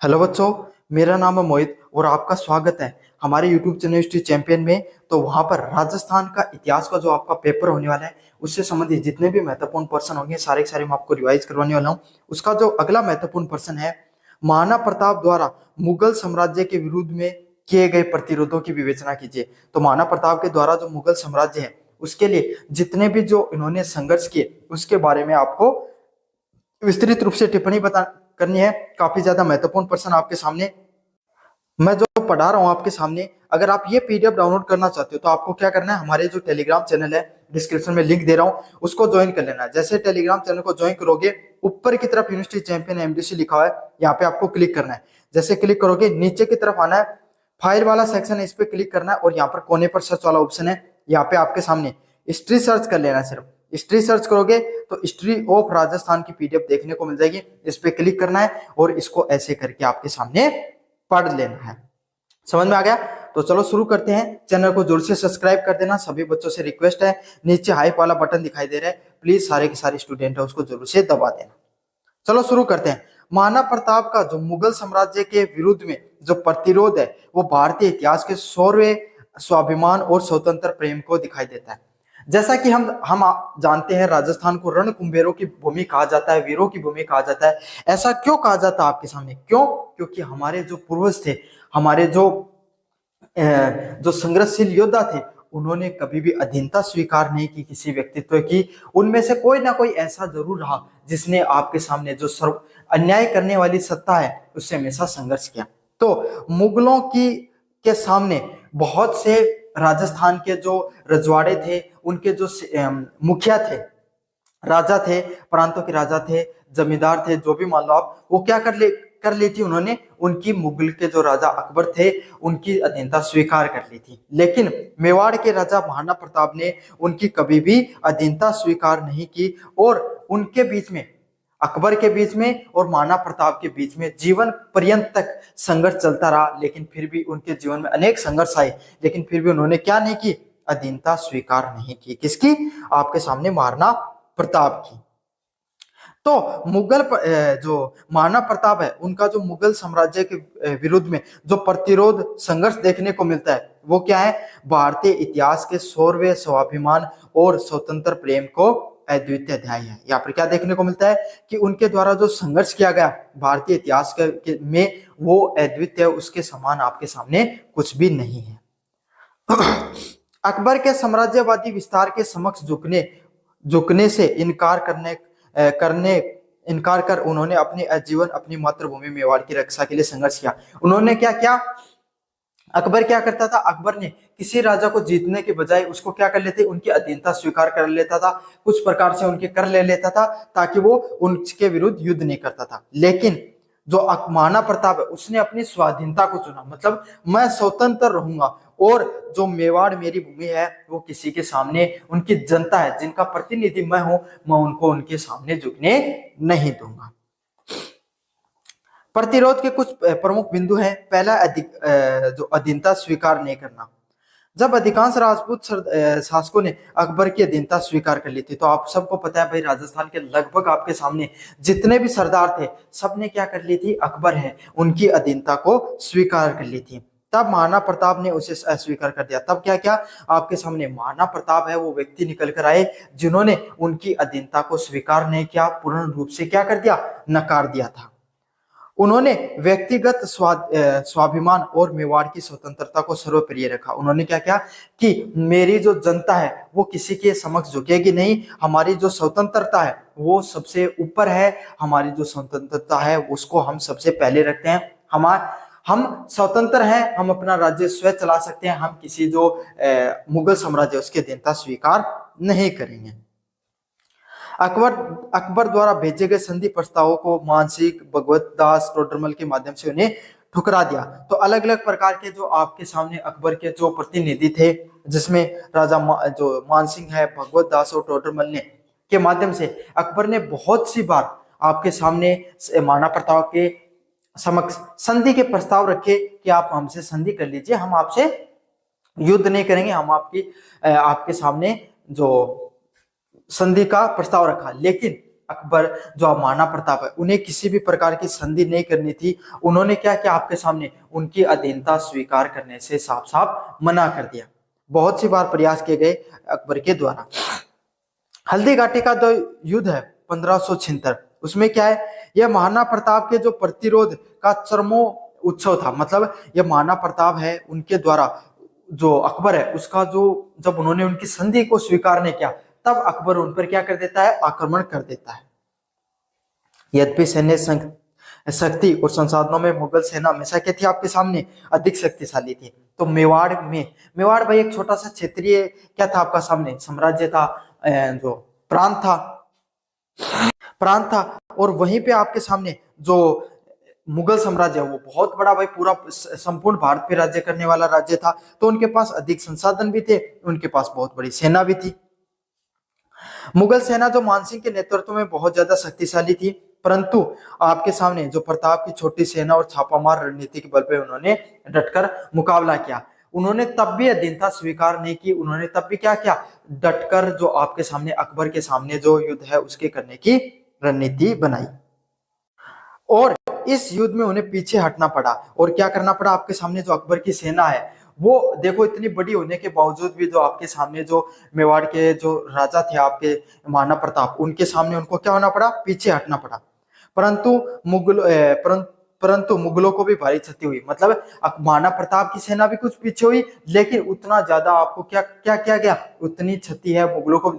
Hello बच्चों, मेरा नाम है मोहित और आपका स्वागत है हमारे यूट्यूब चैनल हिस्ट्री चैंपियन में। तो वहां पर राजस्थान का इतिहास का जो आपका पेपर होने वाला है उससे संबंधित जितने भी महत्वपूर्ण प्रश्न होंगे सारे के सारे मैं आपको रिवाइज करवाने वाला हूँ। उसका जो अगला महत्वपूर्ण प्रश्न है, महाराणा प्रताप द्वारा मुगल साम्राज्य के विरुद्ध में किए गए प्रतिरोधों की विवेचना कीजिए। तो महाराणा प्रताप के द्वारा जो मुगल साम्राज्य है उसके लिए जितने भी जो इन्होंने संघर्ष किए उसके बारे में आपको विस्तृत रूप से टिप्पणी बता करनी है। काफी ज्यादा महत्वपूर्ण प्रश्न आपके सामने मैं जो पढ़ा रहा हूँ आपके सामने। अगर आप ये पीडीएफ डाउनलोड करना चाहते हो तो आपको क्या करना है, हमारे जो टेलीग्राम चैनल है डिस्क्रिप्शन में लिंक दे रहा हूँ उसको ज्वाइन कर लेना है। जैसे टेलीग्राम चैनल को ज्वाइन करोगे ऊपर की तरफ यूनिवर्सिटी चैंपियन एमडीसी लिखा हुआ है, यहाँ पे आपको क्लिक करना है। जैसे क्लिक करोगे नीचे की तरफ आना है, फाइल वाला सेक्शन है, इस पे क्लिक करना है और यहाँ पर कोने पर सर्च वाला ऑप्शन है, यहाँ पे आपके सामने हिस्ट्री सर्च कर लेना है। सिर्फ हिस्ट्री सर्च करोगे तो हिस्ट्री ऑफ राजस्थान की पीडीएफ देखने को मिल जाएगी। इस पे क्लिक करना है और इसको ऐसे करके आपके सामने पढ़ लेना है। समझ में आ गया? तो चलो शुरू करते हैं। चैनल को जरूर से सब्सक्राइब कर देना। सभी बच्चों से रिक्वेस्ट है, नीचे हाइप वाला बटन दिखाई दे रहा है, प्लीज सारे के सारे स्टूडेंट है उसको जरूर से दबा देना। चलो शुरू करते हैं। महाराणा प्रताप का जो मुगल साम्राज्य के विरुद्ध में जो प्रतिरोध है वो भारतीय इतिहास के शौर्य, स्वाभिमान और स्वतंत्र प्रेम को दिखाई देता है। जैसा कि हम जानते हैं राजस्थान को रणकुंभेरों की भूमि कहा जाता है, वीरों की भूमि कहा जाता है। ऐसा क्यों कहा जाता है आपके सामने? क्यों? क्योंकि हमारे जो पूर्वज थे, हमारे जो संघर्षशील योद्धा थे, उन्होंने कभी भी अधीनता स्वीकार नहीं की किसी व्यक्तित्व की। उनमें से कोई ना कोई ऐसा जरूर रहा जिसने आपके सामने जो सर्व अन्याय करने वाली सत्ता है उससे हमेशा संघर्ष किया। तो मुगलों की के सामने बहुत से राजस्थान के जो रजवाड़े थे, उनके जो मुखिया थे, राजा थे, प्रांतों के राजा थे, जमींदार थे, जो भी मान लो आप, वो क्या कर ली थी उन्होंने, उनकी मुगल के जो राजा अकबर थे उनकी अधीनता स्वीकार कर ली थी। लेकिन मेवाड़ के राजा महाराणा प्रताप ने उनकी कभी भी अधीनता स्वीकार नहीं की और उनके बीच में, अकबर के बीच में और महाराणा प्रताप के बीच में जीवन पर्यंत तक संघर्ष चलता रहा। लेकिन फिर भी उनके जीवन में अनेक संघर्ष आए, लेकिन फिर भी उन्होंने क्या नहीं की? अधीनता स्वीकार नहीं की। किसकी? आपके सामने महाराणा प्रताप की। तो जो महाराणा प्रताप है उनका जो मुगल साम्राज्य के विरुद्ध में जो प्रतिरोध संघर्ष देखने को मिलता है वो क्या है? भारतीय इतिहास के शौर्य, स्वाभिमान और स्वतंत्र प्रेम को अद्वितीय अध्याय है। यहाँ पर क्या देखने को मिलता है कि उनके द्वारा जो संघर्ष किया गया भारतीय इतिहास में वो अद्वितीय, उसके समान आपके सामने कुछ भी नहीं है। अकबर के साम्राज्यवादी विस्तार के समक्ष झुकने से इनकार कर उन्होंने अपने आजीवन अपनी मातृभूमि मेवाड़ की रक्षा के लिए संघर्ष किया। उन्होंने क्या किया? अकबर क्या करता था? अकबर ने किसी राजा को जीतने के बजाय उसको क्या कर लेते? उनकी अधीनता स्वीकार कर लेता था, कुछ प्रकार से उनके कर ले लेता था ताकि वो उनके विरुद्ध युद्ध नहीं करता था। लेकिन जो महाराणा प्रताप है उसने अपनी स्वाधीनता को चुना, मतलब मैं स्वतंत्र रहूंगा और जो मेवाड़ मेरी भूमि है वो किसी के सामने, उनकी जनता है जिनका प्रतिनिधि मैं हूं, मैं उनको उनके सामने झुकने नहीं दूंगा। प्रतिरोध के कुछ प्रमुख बिंदु हैं। पहला, जो अधीनता स्वीकार नहीं करना। जब अधिकांश राजपूत शासकों ने अकबर की अधीनता स्वीकार कर ली थी, तो आप सबको पता है भाई राजस्थान के लगभग आपके सामने जितने भी सरदार थे सबने क्या कर ली थी? अकबर है उनकी अधीनता को स्वीकार कर ली थी। तब महाराणा प्रताप ने उसे अस्वीकार कर दिया। तब क्या क्या आपके सामने महाराणा प्रताप है वो व्यक्ति निकल कर आए जिन्होंने उनकी अधीनता को स्वीकार नहीं किया, पूर्ण रूप से क्या कर दिया? नकार दिया था। उन्होंने व्यक्तिगत स्वाभिमान और मेवाड़ की स्वतंत्रता को सर्वप्रिय रखा। उन्होंने क्या किया कि मेरी जो जनता है वो किसी के समक्ष झुकेगी नहीं, हमारी जो स्वतंत्रता है वो सबसे ऊपर है, हमारी जो स्वतंत्रता है उसको हम सबसे पहले रखते हैं। हम स्वतंत्र हैं, हम अपना राज्य स्वयं चला सकते हैं, हम किसी जो मुगल साम्राज्य उसकी अधीनता स्वीकार नहीं करेंगे। अकबर द्वारा भेजे गए संधि प्रस्तावों को मानसिक, भगवत दास, टोडरमल के माध्यम से उन्हें ठुकरा दिया। तो अलग अलग प्रकार के जो आपके सामने अकबर के जो प्रतिनिधि थे, जिसमें राजा जो मानसिंह है, भगवत दास और टोडरमल ने के माध्यम से अकबर ने बहुत सी बार आपके सामने महाराणा प्रताप के समक्ष संधि के प्रस्ताव रखे कि आप हमसे संधि कर लीजिए, हम आपसे युद्ध नहीं करेंगे, हम आपके सामने जो संधि का प्रस्ताव रखा। लेकिन अकबर जो महाराणा प्रताप है उन्हें किसी भी प्रकार की संधि नहीं करनी थी। उन्होंने क्या किया, आपके सामने उनकी अधीनता स्वीकार करने से साफ साफ मना कर दिया। बहुत सी बार प्रयास किए गए अकबर के द्वारा। हल्दी घाटी का जो युद्ध है 1576, उसमें क्या है, यह महाराणा प्रताप के जो प्रतिरोध का चरमो उत्सव था। मतलब यह महाराणा प्रताप है उनके द्वारा जो अकबर है उसका जो, जब उन्होंने उनकी संधि को स्वीकार नहीं किया तब अकबर उन पर क्या कर देता है, आक्रमण कर देता है। यद्यपि सैन्य शक्ति और संसाधनों में मुगल सेना हमेशा क्या थी, आपके सामने अधिक शक्तिशाली थी। तो मेवाड़ भाई एक छोटा सा क्षेत्रीय क्या था, आपका सामने साम्राज्य था, जो प्रांत था। और वहीं पे आपके सामने जो मुगल साम्राज्य वो बहुत बड़ा भाई, पूरा संपूर्ण भारत पे राज्य करने वाला राज्य था। तो उनके पास अधिक संसाधन भी थे, उनके पास बहुत बड़ी सेना भी थी। मुगल सेना जो मानसिंह के नेतृत्व में बहुत ज्यादा शक्तिशाली थी, परंतु आपके सामने जो प्रताप की छोटी सेना और छापामार रणनीति के बल पे उन्होंने डटकर मुकाबला किया। उन्होंने तब भी अधीनता स्वीकार नहीं की। उन्होंने तब भी क्या किया, डटकर जो आपके सामने अकबर के सामने जो युद्ध है उसके करने की रणनीति बनाई। और इस युद्ध में उन्हें पीछे हटना पड़ा और क्या करना पड़ा, आपके सामने जो अकबर की सेना है वो देखो इतनी बड़ी होने के बावजूद भी जो आपके सामने जो मेवाड़ के जो राजा थे आपके महाराणा प्रताप, उनके सामने उनको क्या होना पड़ा, पीछे हटना पड़ा। परंतु मुगलों को भी भारी क्षति हुई। मतलब महाराणा प्रताप की सेना भी कुछ पीछे हुई, लेकिन उतना ज्यादा आपको क्या क्या किया गया, उतनी क्षति है मुगलों को भी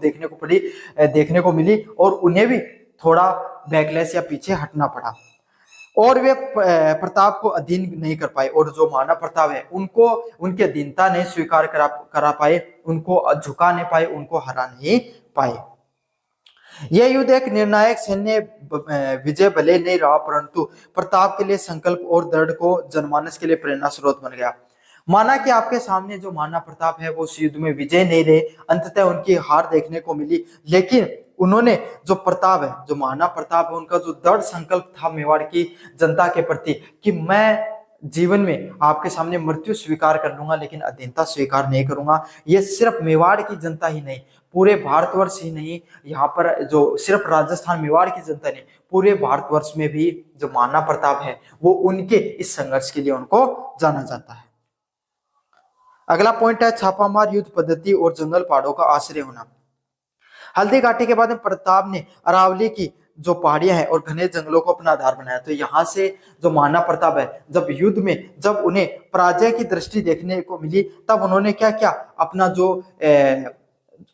देखने को मिली और उन्हें भी थोड़ा बैकलैश या पीछे हटना पड़ा और वे प्रताप को अधीन नहीं कर पाए। और जो महाराणा प्रताप है उनको उनकी अधीनता नहीं स्वीकार करा पाए, उनको झुका नहीं पाए, उनको हरा नहीं पाए। यह युद्ध एक निर्णायक सैन्य विजय भले नहीं रहा, परंतु प्रताप के लिए संकल्प और दृढ़ को जनमानस के लिए प्रेरणा स्रोत बन गया। माना कि आपके सामने जो महाराणा प्रताप है वो उस युद्ध में विजय नहीं रहे, अंततः उनकी हार देखने को मिली। लेकिन उन्होंने जो प्रताप है, जो महाराणा प्रताप है, उनका जो दृढ़ संकल्प था मेवाड़ की जनता के प्रति कि मैं जीवन में आपके सामने मृत्यु स्वीकार कर लूंगा लेकिन अधीनता स्वीकार नहीं करूंगा। ये सिर्फ मेवाड़ की जनता ही नहीं, पूरे भारतवर्ष ही नहीं, यहाँ पर जो सिर्फ राजस्थान मेवाड़ की जनता नहीं, पूरे भारतवर्ष में भी जो महाराणा प्रताप है वो उनके इस संघर्ष के लिए उनको जाना जाता है। अगला पॉइंट है छापामार युद्ध पद्धति और जंगल पहाड़ों का आश्रय होना। हल्दी घाटी के बाद में प्रताप ने अरावली की जो पहाड़ियां हैं और घने जंगलों को अपना आधार बनाया। तो यहाँ से जो महाराणा प्रताप है, जब युद्ध में जब उन्हें पराजय की दृष्टि देखने को मिली तब उन्होंने क्या किया, अपना जो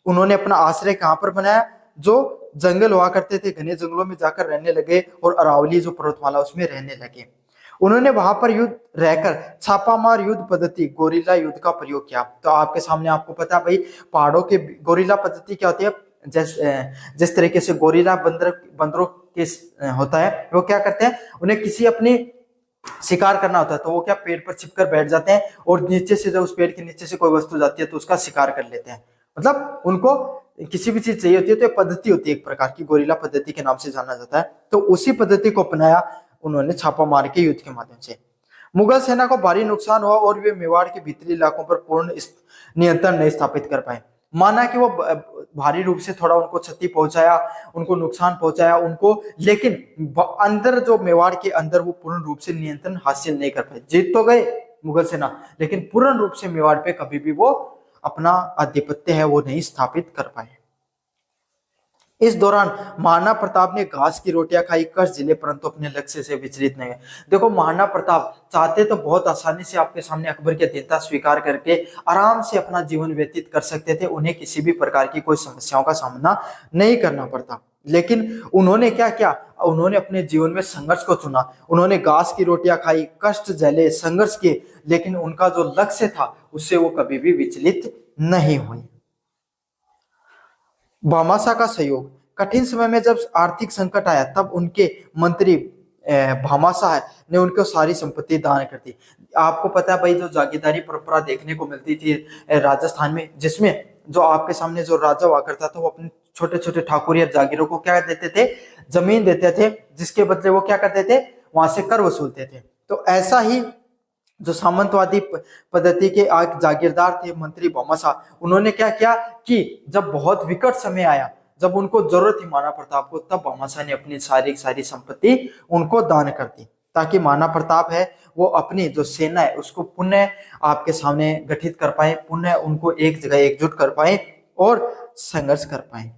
उन्होंने अपना आश्रय कहाँ पर बनाया, जो जंगल हुआ करते थे घने जंगलों में जाकर रहने लगे और अरावली जो पर्वतमाला उसमें रहने लगे। उन्होंने वहां पर युद्ध रहकर छापामार युद्ध पद्धति गोरिल्ला युद्ध का प्रयोग किया। तो आपके सामने आपको पता है भाई, पहाड़ों के गोरिल्ला पद्धति क्या होती है, जिस तरीके से गोरिल्ला बंदरों के होता है, वो क्या करते हैं, उन्हें किसी अपनी शिकार करना होता है तो वो क्या पेड़ पर छिपकर बैठ जाते हैं और नीचे से जब उस पेड़ के नीचे से कोई वस्तु जाती है तो उसका शिकार कर लेते हैं। मतलब उनको किसी भी चीज चाहिए होती है तो एक पद्धति होती है, एक प्रकार की गोरिल्ला पद्धति के नाम से जाना जाता है। तो उसी पद्धति को अपनाया उन्होंने छापा मार के युद्ध के माध्यम से। मुगल सेना को भारी नुकसान हुआ और वे मेवाड़ के भीतरी इलाकों पर पूर्ण नियंत्रण नहीं स्थापित कर पाए। माना कि वो भारी रूप से थोड़ा उनको क्षति पहुंचाया, उनको नुकसान पहुंचाया उनको, लेकिन अंदर जो मेवाड़ के अंदर वो पूर्ण रूप से नियंत्रण हासिल नहीं कर पाए। जीत तो गए मुगल सेना, लेकिन पूर्ण रूप से मेवाड़ पे कभी भी वो अपना आधिपत्य है वो नहीं स्थापित कर पाए। इस दौरान महाराणा प्रताप ने घास की रोटियां खाई, कष्ट झेले, परंतु अपने लक्ष्य से विचलित नहीं हुए। देखो महाराणा प्रताप चाहते तो बहुत आसानी से आपके सामने अकबर की अधीनता स्वीकार करके आराम से अपना जीवन व्यतीत कर सकते थे, उन्हें किसी भी प्रकार की कोई समस्याओं का सामना नहीं करना पड़ता। लेकिन उन्होंने क्या किया, उन्होंने अपने जीवन में संघर्ष को चुना। उन्होंने घास की रोटियां खाई, कष्ट झेले, संघर्ष किए, लेकिन उनका जो लक्ष्य था उससे वो कभी भी विचलित नहीं हुए। भामाशाह का सहयोग। कठिन समय में जब आर्थिक संकट आया तब उनके मंत्री भामाशाह ने उनको सारी संपत्ति दान कर दी। आपको पता है भाई, जो जागीरदारी परंपरा देखने को मिलती थी राजस्थान में, जिसमें जो आपके सामने जो राजा हुआ करता था वो अपने छोटे छोटे ठाकुर या जागीरों को क्या देते थे, जमीन देते थे, जिसके बदले वो क्या करते थे, वहां से कर वसूलते थे। तो ऐसा ही जो सामंतवादी पद्धति के जागीरदार थे मंत्री भामाशाह, उन्होंने क्या किया कि जब बहुत विकट समय आया जब उनको जरूरत थी महाराणा प्रताप को, तब भामाशाह ने अपनी सारी संपत्ति उनको दान कर दी, ताकि महाराणा प्रताप है वो अपनी जो सेना है उसको पुनः आपके सामने गठित कर पाए, पुनः उनको एक जगह एकजुट कर पाए और संघर्ष कर पाए।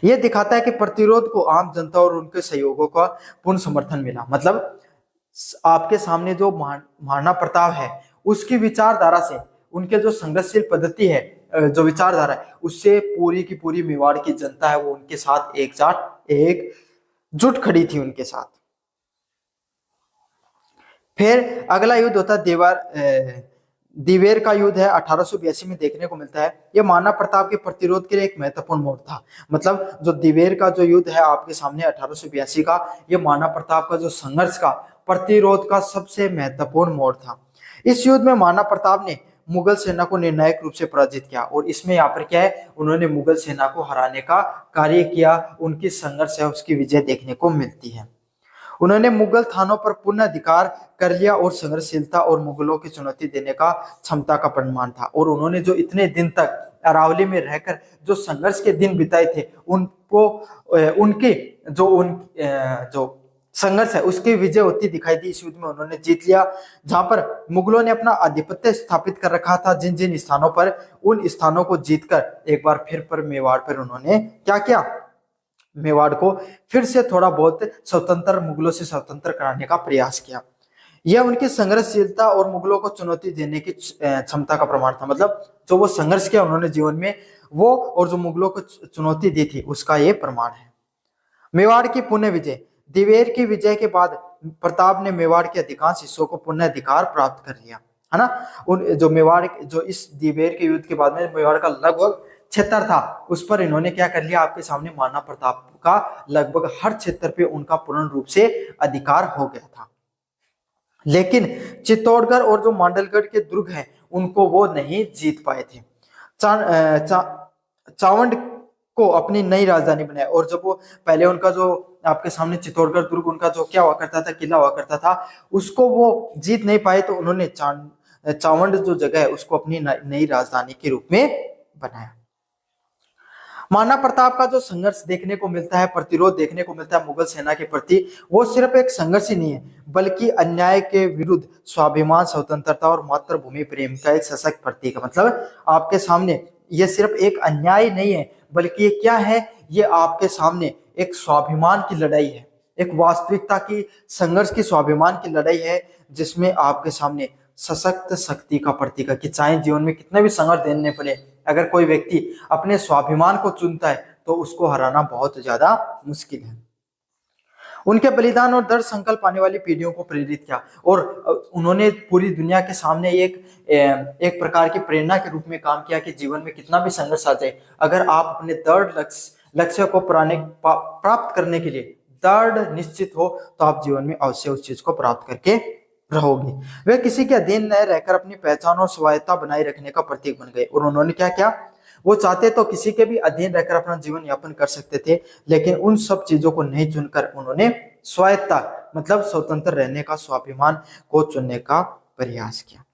यह दिखाता है कि प्रतिरोध को आम जनता और उनके सहयोगों का पूर्ण समर्थन मिला। मतलब आपके सामने जो महाराणा प्रताप है उसकी विचारधारा से, उनके जो संघर्षशील पद्धति है, जो विचारधारा है, उससे पूरी की पूरी मेवाड़ की जनता है वो उनके साथ एकजुट खड़ी थी उनके साथ। फिर अगला युद्ध होता है दिवेर का युद्ध है, 1882 में देखने को मिलता है। यह महाराणा प्रताप के प्रतिरोध के लिए एक महत्वपूर्ण मोड़ था। मतलब जो दिवेर का जो युद्ध है आपके सामने 1882 का, यह महाराणा प्रताप का जो संघर्ष का, प्रतिरोध का सबसे महत्वपूर्ण मोड़ था। इस युद्ध में महाराणा प्रताप ने मुगल सेना को निर्णायक रूप से पराजित किया, और इसमें यहाँ पर क्या है, उन्होंने मुगल सेना को हराने का कार्य किया। उनकी संघर्ष है उसकी विजय देखने को मिलती है। उन्होंने मुगल थानों पर पुनः अधिकार कर लिया और संघर्षशीलता और मुगलों की चुनौती देने का क्षमता का प्रमाण था। और उन्होंने जो इतने दिन तक अरावली में रहकर जो संघर्ष के दिन बिताए थे, उनको उनके जो संघर्ष है उसकी विजय होती दिखाई दी। इस युद्ध में उन्होंने जीत लिया, जहां पर मुगलों ने अपना आधिपत्य स्थापित कर रखा था जिन जिन स्थानों पर, उन स्थानों को जीतकर एक बार फिर पर मेवाड़ पर उन्होंने क्या किया, मेवाड़ को फिर से थोड़ा बहुत स्वतंत्र, मुगलों से स्वतंत्र कराने का प्रयास किया। यह उनकी संघर्षशीलता और मुगलों को चुनौती देने की क्षमता का प्रमाण था। मतलब जो वो संघर्ष किया उन्होंने जीवन में, वो और जो मुगलों को चुनौती दी थी उसका ये प्रमाण है। मेवाड़ की पुनः विजय, दिवेर की विजय के बाद प्रताप ने मेवाड़ के अधिकांश हिस्सों को पुनः अधिकार प्राप्त कर लिया, है ना। उन जो मेवाड़, जो इस दिवेर के युद्ध के बाद में मेवाड़ का लगभग क्षेत्र था उस पर इन्होंने क्या कर लिया, आपके सामने महाराणा प्रताप का लगभग हर क्षेत्र पे उनका पूर्ण रूप से अधिकार हो गया था। लेकिन चित्तौड़गढ़ और जो मांडलगढ़ के दुर्ग हैं उनको वो नहीं जीत पाए थे। चावंड को अपनी नई राजधानी बनाया, और जब वो पहले उनका जो आपके सामने चित्तौड़गढ़ दुर्ग उनका जो क्या हुआ करता था, किला हुआ करता था, उसको वो जीत नहीं पाए, तो उन्होंने चावंड जो जगह है उसको अपनी नई राजधानी के रूप में बनाया। महाराणा प्रताप का जो संघर्ष देखने को मिलता है, प्रतिरोध देखने को मिलता है मुगल सेना के प्रति, वो सिर्फ एक संघर्ष ही नहीं है, बल्कि अन्याय के विरुद्ध स्वाभिमान, स्वतंत्रता और मातृभूमि प्रेम का एक सशक्त प्रतीक है। मतलब आपके सामने ये सिर्फ एक अन्याय नहीं है, बल्कि ये क्या है, ये आपके सामने एक स्वाभिमान की लड़ाई है, एक वास्तविकता की संघर्ष की, स्वाभिमान की लड़ाई है, जिसमें आपके सामने सशक्त शक्ति का प्रतीक है कि चाहे जीवन में कितने भी संघर्ष देने पड़े, अगर कोई व्यक्ति अपने स्वाभिमान को चुनता है तो उसको हराना बहुत ज्यादा मुश्किल है। उनके बलिदान और दृढ़ संकल्प आने वाली पीढ़ियों को प्रेरित किया, और उन्होंने पूरी दुनिया के सामने एक प्रकार की प्रेरणा के रूप में काम किया कि जीवन में कितना भी संघर्ष आ जाए, अगर आप अपने दृढ़ लक्ष्य को प्राप्त करने के लिए दृढ़ निश्चित हो तो आप जीवन में अवश्य उस चीज को प्राप्त करके रहोगे। वे किसी के अधीन न रहकर अपनी पहचान और स्वायत्ता बनाए रखने का प्रतीक बन गए, और उन्होंने क्या किया, वो चाहते तो किसी के भी अधीन रहकर अपना जीवन यापन कर सकते थे, लेकिन उन सब चीजों को नहीं चुनकर उन्होंने स्वायत्ता मतलब स्वतंत्र रहने का, स्वाभिमान को चुनने का प्रयास किया।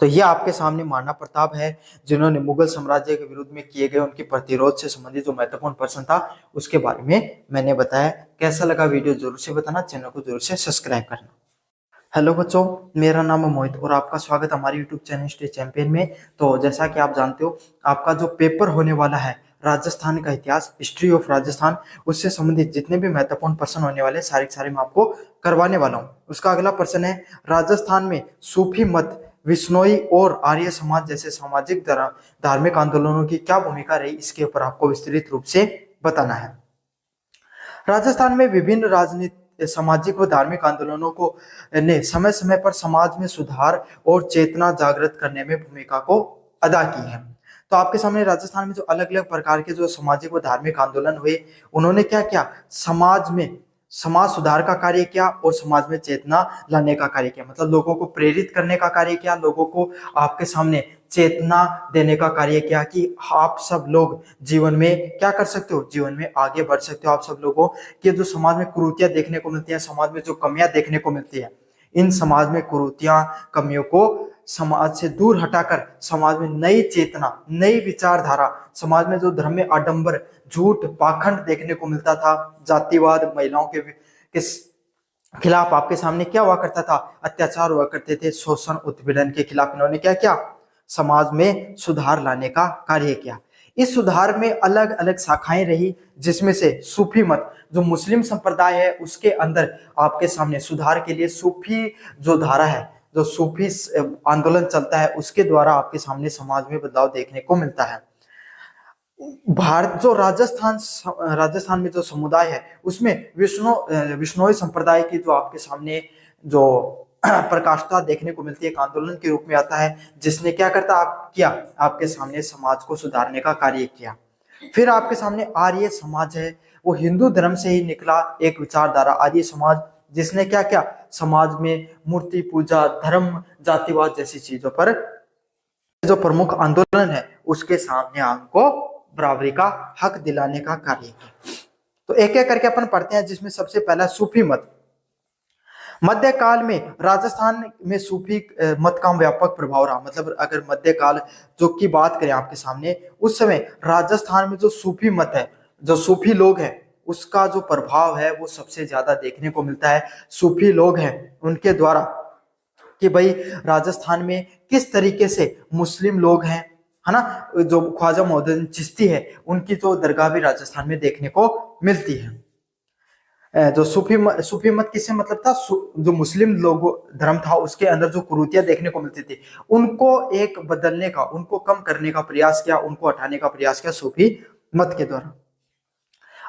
तो ये आपके सामने महाराणा प्रताप है, जिन्होंने मुगल साम्राज्य के विरुद्ध में किए गए उनके प्रतिरोध से संबंधित जो महत्वपूर्ण प्रश्न था उसके बारे में मैंने बताया। कैसा लगा वीडियो जरूर से बताना, चैनल को जरूर से सब्सक्राइब करना। हेलो बच्चों, मेरा नाम है मोहित और आपका स्वागत है हमारे यूट्यूब चैनल हिस्ट्री चैंपियन में। तो जैसा कि आप जानते हो, आपका जो पेपर होने वाला है राजस्थान का इतिहास, हिस्ट्री ऑफ राजस्थान, उससे संबंधित जितने भी महत्वपूर्ण प्रश्न होने वाले सारे मैं आपको करवाने वाला हूँ। उसका अगला प्रश्न है, राजस्थान में सूफी मत, विश्नोई और आर्य समाज जैसे सामाजिक धार्मिक आंदोलनों की क्या भूमिका रही, इसके ऊपर आपको विस्तृत रूप से बताना है। राजस्थान में विभिन्न राजनीतिक, सामाजिक व धार्मिक आंदोलनों को ने समय समय पर समाज में सुधार और चेतना जागृत करने में भूमिका को अदा की है। तो आपके सामने राजस्थान में जो अलग अलग प्रकार के जो सामाजिक व धार्मिक आंदोलन हुए, उन्होंने क्या किया, समाज सुधार का कार्य किया और समाज में चेतना लाने का कार्य किया। मतलब लोगों को प्रेरित करने का कार्य किया, लोगों को आपके सामने चेतना देने का कार्य किया कि आप सब लोग जीवन में क्या कर सकते हो, जीवन में आगे बढ़ सकते हो। आप सब लोगों के जो समाज में कुरीतियां देखने को मिलती है, समाज में जो कमियां देखने को मिलती है, इन समाज में कुरीतियां, कमियों को समाज से दूर हटाकर समाज में नई चेतना, नई विचारधारा, समाज में जो धर्म में आडंबर, झूठ, पाखंड देखने को मिलता था, जातिवाद, महिलाओं के खिलाफ आपके सामने क्या हुआ करता था, अत्याचार हुआ करते थे, शोषण उत्पीड़न के खिलाफ इन्होंने क्या किया, समाज में सुधार लाने का कार्य किया। इस सुधार में अलग अलग शाखाएं रही, जिसमें से सूफी मत, जो मुस्लिम संप्रदाय है उसके अंदर आपके सामने सुधार के लिए सूफी जो धारा है, जो सूफी आंदोलन चलता है, उसके द्वारा आपके सामने समाज में बदलाव देखने को मिलता है। भारत जो राजस्थान में जो समुदाय है उसमें विष्णोई संप्रदाय की जो आपके सामने जो प्रकाष्ठता देखने को मिलती है, एक आंदोलन के रूप में आता है, जिसने क्या किया, आपके सामने समाज को सुधारने का कार्य किया। फिर आपके सामने आर्य समाज है, वो हिंदू धर्म से ही निकला एक विचारधारा आर्य समाज, जिसने क्या किया, समाज में मूर्ति पूजा, धर्म, जातिवाद जैसी चीजों पर जो प्रमुख आंदोलन है उसके सामने आपको बराबरी का हक दिलाने का कार्य किया। तो एक एक करके अपन पढ़ते हैं, जिसमें सबसे पहला सूफी मत। मध्यकाल में राजस्थान में सूफी मत का व्यापक प्रभाव रहा। मतलब अगर मध्यकाल जो की बात करें आपके सामने, उस समय राजस्थान में जो सूफी मत है, जो सूफी लोग हैं, उसका जो प्रभाव है वो सबसे ज्यादा देखने को मिलता है। सूफी लोग हैं उनके द्वारा कि भाई राजस्थान में किस तरीके से मुस्लिम लोग हैं, है ना, जो ख्वाजा मोहद्दीन चिश्ती है उनकी तो दरगाह भी राजस्थान में देखने को मिलती है। जो सूफी मत किससे मतलब था, जो मुस्लिम लोगों धर्म था उसके अंदर जो कुरीतियां देखने को मिलती थी, उनको एक बदलने का, उनको कम करने का प्रयास किया, उनको हटाने का प्रयास किया सूफी मत के द्वारा।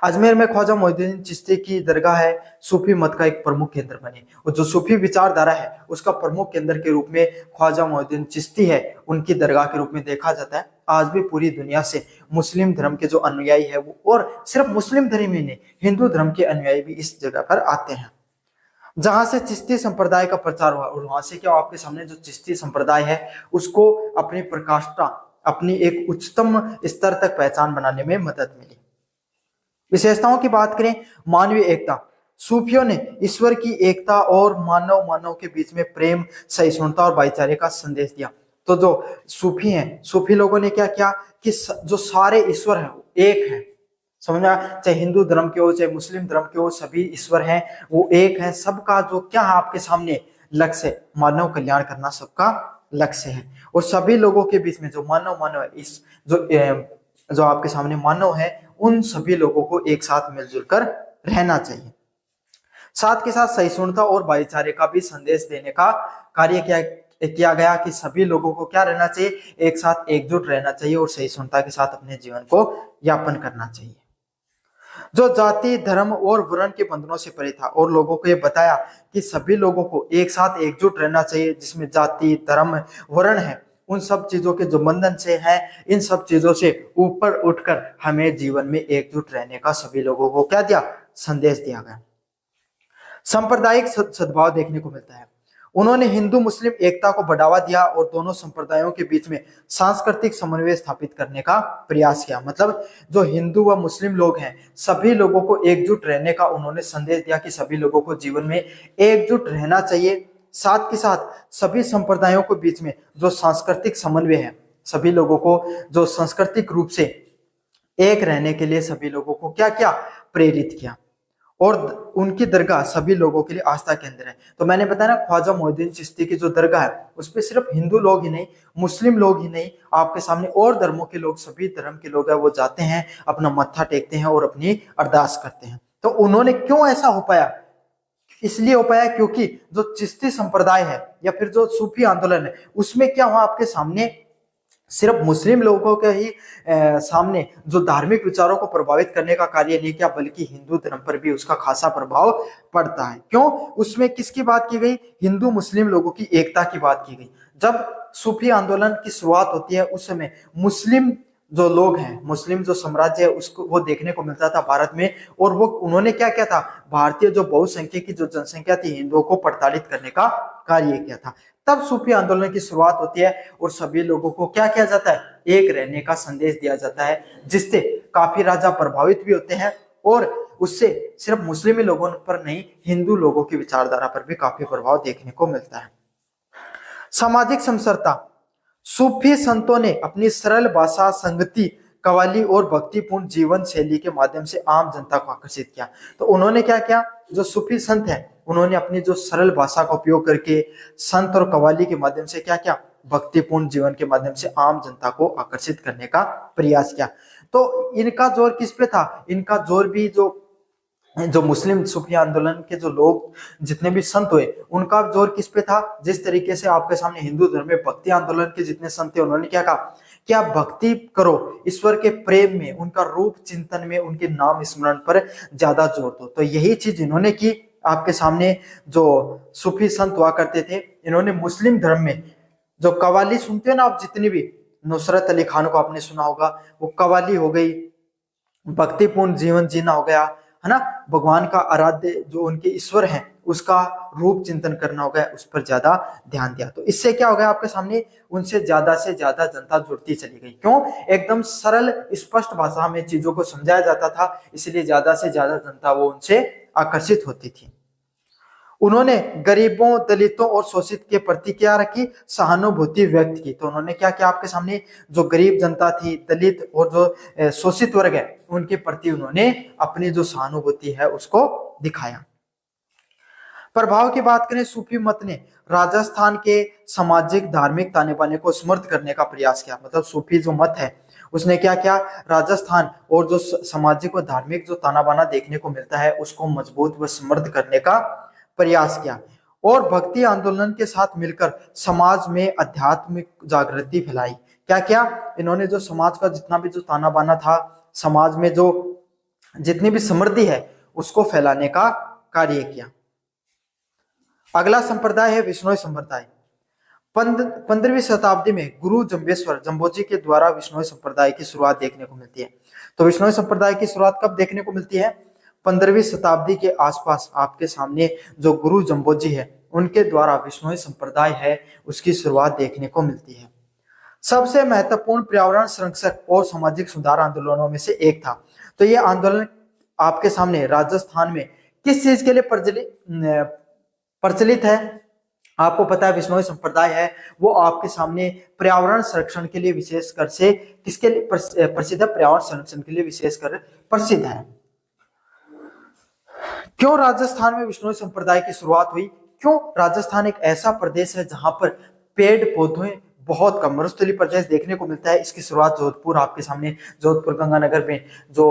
अजमेर में ख्वाजा मोहिउद्दीन चिश्ती की दरगाह है, सूफी मत का एक प्रमुख केंद्र बनी, और जो सूफी विचारधारा है उसका प्रमुख केंद्र के रूप में ख्वाजा मोहिउद्दीन चिश्ती है, उनकी दरगाह के रूप में देखा जाता है। आज भी पूरी दुनिया से मुस्लिम धर्म के जो अनुयायी है वो, और सिर्फ मुस्लिम धर्म ही नहीं, हिंदू धर्म के अनुयायी भी इस जगह पर आते हैं, जहां से चिश्ती संप्रदाय का प्रचार हुआ। और वहां से क्या, आपके सामने जो चिश्ती संप्रदाय है उसको अपनी प्रकाष्ठा, अपनी एक उच्चतम स्तर तक पहचान बनाने में मदद मिली। विशेषताओं की बात करें, मानवीय एकता, सूफियों ने ईश्वर की एकता और मानव के बीच में प्रेम, सहिष्णुता और भाईचारे का संदेश दिया। तो जो सूफी हैं, सूफी लोगों ने क्या किया कि जो सारे ईश्वर हैं एक है, समझना, चाहे हिंदू धर्म के हो चाहे मुस्लिम धर्म के हो, सभी ईश्वर हैं वो एक है। सबका जो क्या है आपके सामने लक्ष्य, मानव कल्याण करना सबका लक्ष्य है। और सभी लोगों के बीच में जो मानव है, इस जो आपके सामने मानव है, उन सभी लोगों को एक साथ मिलजुल कर रहना चाहिए। साथ के साथ सहिष्णुता और भाईचारे का भी संदेश देने का कार्य किया गया कि सभी लोगों को क्या रहना चाहिए, एक साथ एकजुट रहना चाहिए और सहिष्णुता के साथ अपने जीवन को यापन करना चाहिए। जो जाति, धर्म और वर्ण के बंधनों से परे था, और लोगों को यह बताया कि सभी लोगों को एक साथ एकजुट रहना चाहिए, जिसमें जाति, धर्म, वर्ण है, उन सब चीजों के जो बंधन से है, इन सब चीजों से ऊपर उठकर हमें जीवन में एकजुट रहने का सभी लोगों को क्या दिया, संदेश दिया गया। सांप्रदायिक सद्भाव देखने को मिलता है। उन्होंने हिंदू मुस्लिम एकता को बढ़ावा दिया और दोनों संप्रदायों के बीच में सांस्कृतिक समन्वय स्थापित करने का प्रयास किया। मतलब जो हिंदू व मुस्लिम लोग हैं, सभी लोगों को एकजुट रहने का उन्होंने संदेश दिया कि सभी लोगों को जीवन में एकजुट रहना चाहिए। साथ के साथ सभी संप्रदायों के बीच में जो सांस्कृतिक समन्वय है, सभी लोगों को जो सांस्कृतिक रूप से एक रहने के लिए सभी लोगों को क्या किया, प्रेरित किया। और उनकी दरगाह सभी लोगों के लिए आस्था केंद्र है। तो मैंने बताया ना, ख्वाजा मोहिउद्दीन चिश्ती की जो दरगाह है उस पर सिर्फ हिंदू लोग ही नहीं, मुस्लिम लोग ही नहीं, आपके सामने और धर्मों के लोग, सभी धर्म के लोग हैं, वो जाते हैं, अपना मत्था टेकते हैं और अपनी अरदास करते हैं। तो उन्होंने क्यों ऐसा हो पाया, इसलिए हो पाया क्योंकि जो चिश्ती संप्रदाय है या फिर जो सूफी आंदोलन है, उसमें क्या हुआ, आपके सामने सिर्फ मुस्लिम लोगों के ही सामने जो धार्मिक विचारों को प्रभावित करने का कार्य नहीं किया, बल्कि हिंदू धर्म पर भी उसका खासा प्रभाव पड़ता है। क्यों, उसमें किसकी बात की गई, हिंदू मुस्लिम लोगों की एकता की बात की गई। जब सूफी आंदोलन की शुरुआत होती है उस समय मुस्लिम जो लोग हैं, मुस्लिम जो साम्राज्य है उसको वो देखने को मिलता था भारत में, और वो उन्होंने क्या किया था, भारतीय जो बहुसंख्यक की जो जनसंख्या थी हिंदुओं को प्रताड़ित करने का कार्य किया था। तब सूफी आंदोलन की शुरुआत होती है और सभी लोगों को क्या किया जाता है, एक रहने का संदेश दिया जाता है, जिससे काफी राजा प्रभावित भी होते हैं और उससे सिर्फ मुस्लिम ही लोगों पर नहीं, हिंदू लोगों की विचारधारा पर भी काफी प्रभाव देखने को मिलता है। सामाजिक समरसता, सूफी संतों ने अपनी सरल भाषा, संगति, कव्वाली और भक्तिपूर्ण जीवन शैली के माध्यम से आम जनता को आकर्षित किया। तो उन्होंने क्या किया, जो सूफी संत हैं उन्होंने अपनी जो सरल भाषा का उपयोग करके संत और कव्वाली के माध्यम से क्या किया, भक्तिपूर्ण जीवन के माध्यम से आम जनता को आकर्षित करने का प्रयास किया। तो इनका जोर किस पे था, इनका जोर भी जो मुस्लिम सूफी आंदोलन के जो लोग जितने भी संत हुए उनका जोर किस पे था, जिस तरीके से आपके सामने हिंदू धर्म में भक्ति आंदोलन के जितने संत थे उन्होंने क्या कहा कि आप भक्ति करो, ईश्वर के प्रेम में, उनका रूप चिंतन में, उनके नाम स्मरण पर ज्यादा जोर दो। तो यही चीज इन्होंने की। आपके सामने जो सूफी संत हुआ करते थे इन्होंने मुस्लिम धर्म में जो कव्वाली सुनते हो ना आप, जितनी भी, नुसरत अली खान को आपने सुना होगा, वो कव्वाली हो गई, भक्तिपूर्ण जीवन जीना हो गया, है ना, भगवान का आराध्य जो उनके ईश्वर हैं उसका रूप चिंतन करना हो गया, उस पर ज्यादा ध्यान दिया। तो इससे क्या हो गया, आपके सामने उनसे ज्यादा से ज्यादा जनता जुड़ती चली गई। क्यों, एकदम सरल स्पष्ट भाषा में चीजों को समझाया जाता था, इसलिए ज्यादा से ज्यादा जनता वो उनसे आकर्षित होती थी। उन्होंने गरीबों, दलितों और शोषित के प्रति क्या रखी, सहानुभूति व्यक्त की। तो उन्होंने क्या किया, आपके सामने जो गरीब जनता थी, दलित और जो शोषित वर्ग है उनके प्रति उन्होंने अपनी जो सहानुभूति है उसको दिखाया। प्रभाव की बात करें, सूफी मत ने राजस्थान के सामाजिक धार्मिक ताने बाने को समृद्ध करने का प्रयास किया। मतलब सूफी जो मत है उसने क्या किया, राजस्थान और जो सामाजिक और धार्मिक जो ताना बाना देखने को मिलता है उसको मजबूत व समृद्ध करने का प्रयास किया। और भक्ति आंदोलन के साथ मिलकर समाज में आध्यात्मिक जागृति फैलाई। क्या किया इन्होंने, जो समाज का जितना भी जो ताना बाना था, समाज में जो जितनी भी समृद्धि है उसको फैलाने का कार्य किया। अगला संप्रदाय है विश्नोई संप्रदाय। 15वीं शताब्दी में गुरु जम्बेश्वर जम्बोजी के द्वारा विश्नोई संप्रदाय की शुरुआत देखने को मिलती है। तो विश्नोई संप्रदाय की शुरुआत कब देखने को मिलती है, 15वीं शताब्दी के आसपास आपके सामने जो गुरु जम्बोजी है उनके द्वारा विश्नोई संप्रदाय है उसकी शुरुआत देखने को मिलती है। सबसे महत्वपूर्ण पर्यावरण संरक्षक और सामाजिक सुधार आंदोलनों में से एक था। तो ये आंदोलन आपके सामने राजस्थान में किस चीज के लिए प्रचलित है, आपको पता है विश्नोई संप्रदाय है वो आपके सामने पर्यावरण संरक्षण के लिए विशेषकर से किसके लिए प्रसिद्ध है, पर्यावरण संरक्षण के लिए विशेषकर प्रसिद्ध है। क्यों राजस्थान में विश्नोई संप्रदाय की शुरुआत हुई, क्यों राजस्थान एक ऐसा प्रदेश है जहां पर पेड़ पौधे बहुत कम, मरुस्थलीय प्रदेश देखने को मिलता है। इसकी शुरुआत जोधपुर, आपके सामने जोधपुर गंगानगर में जो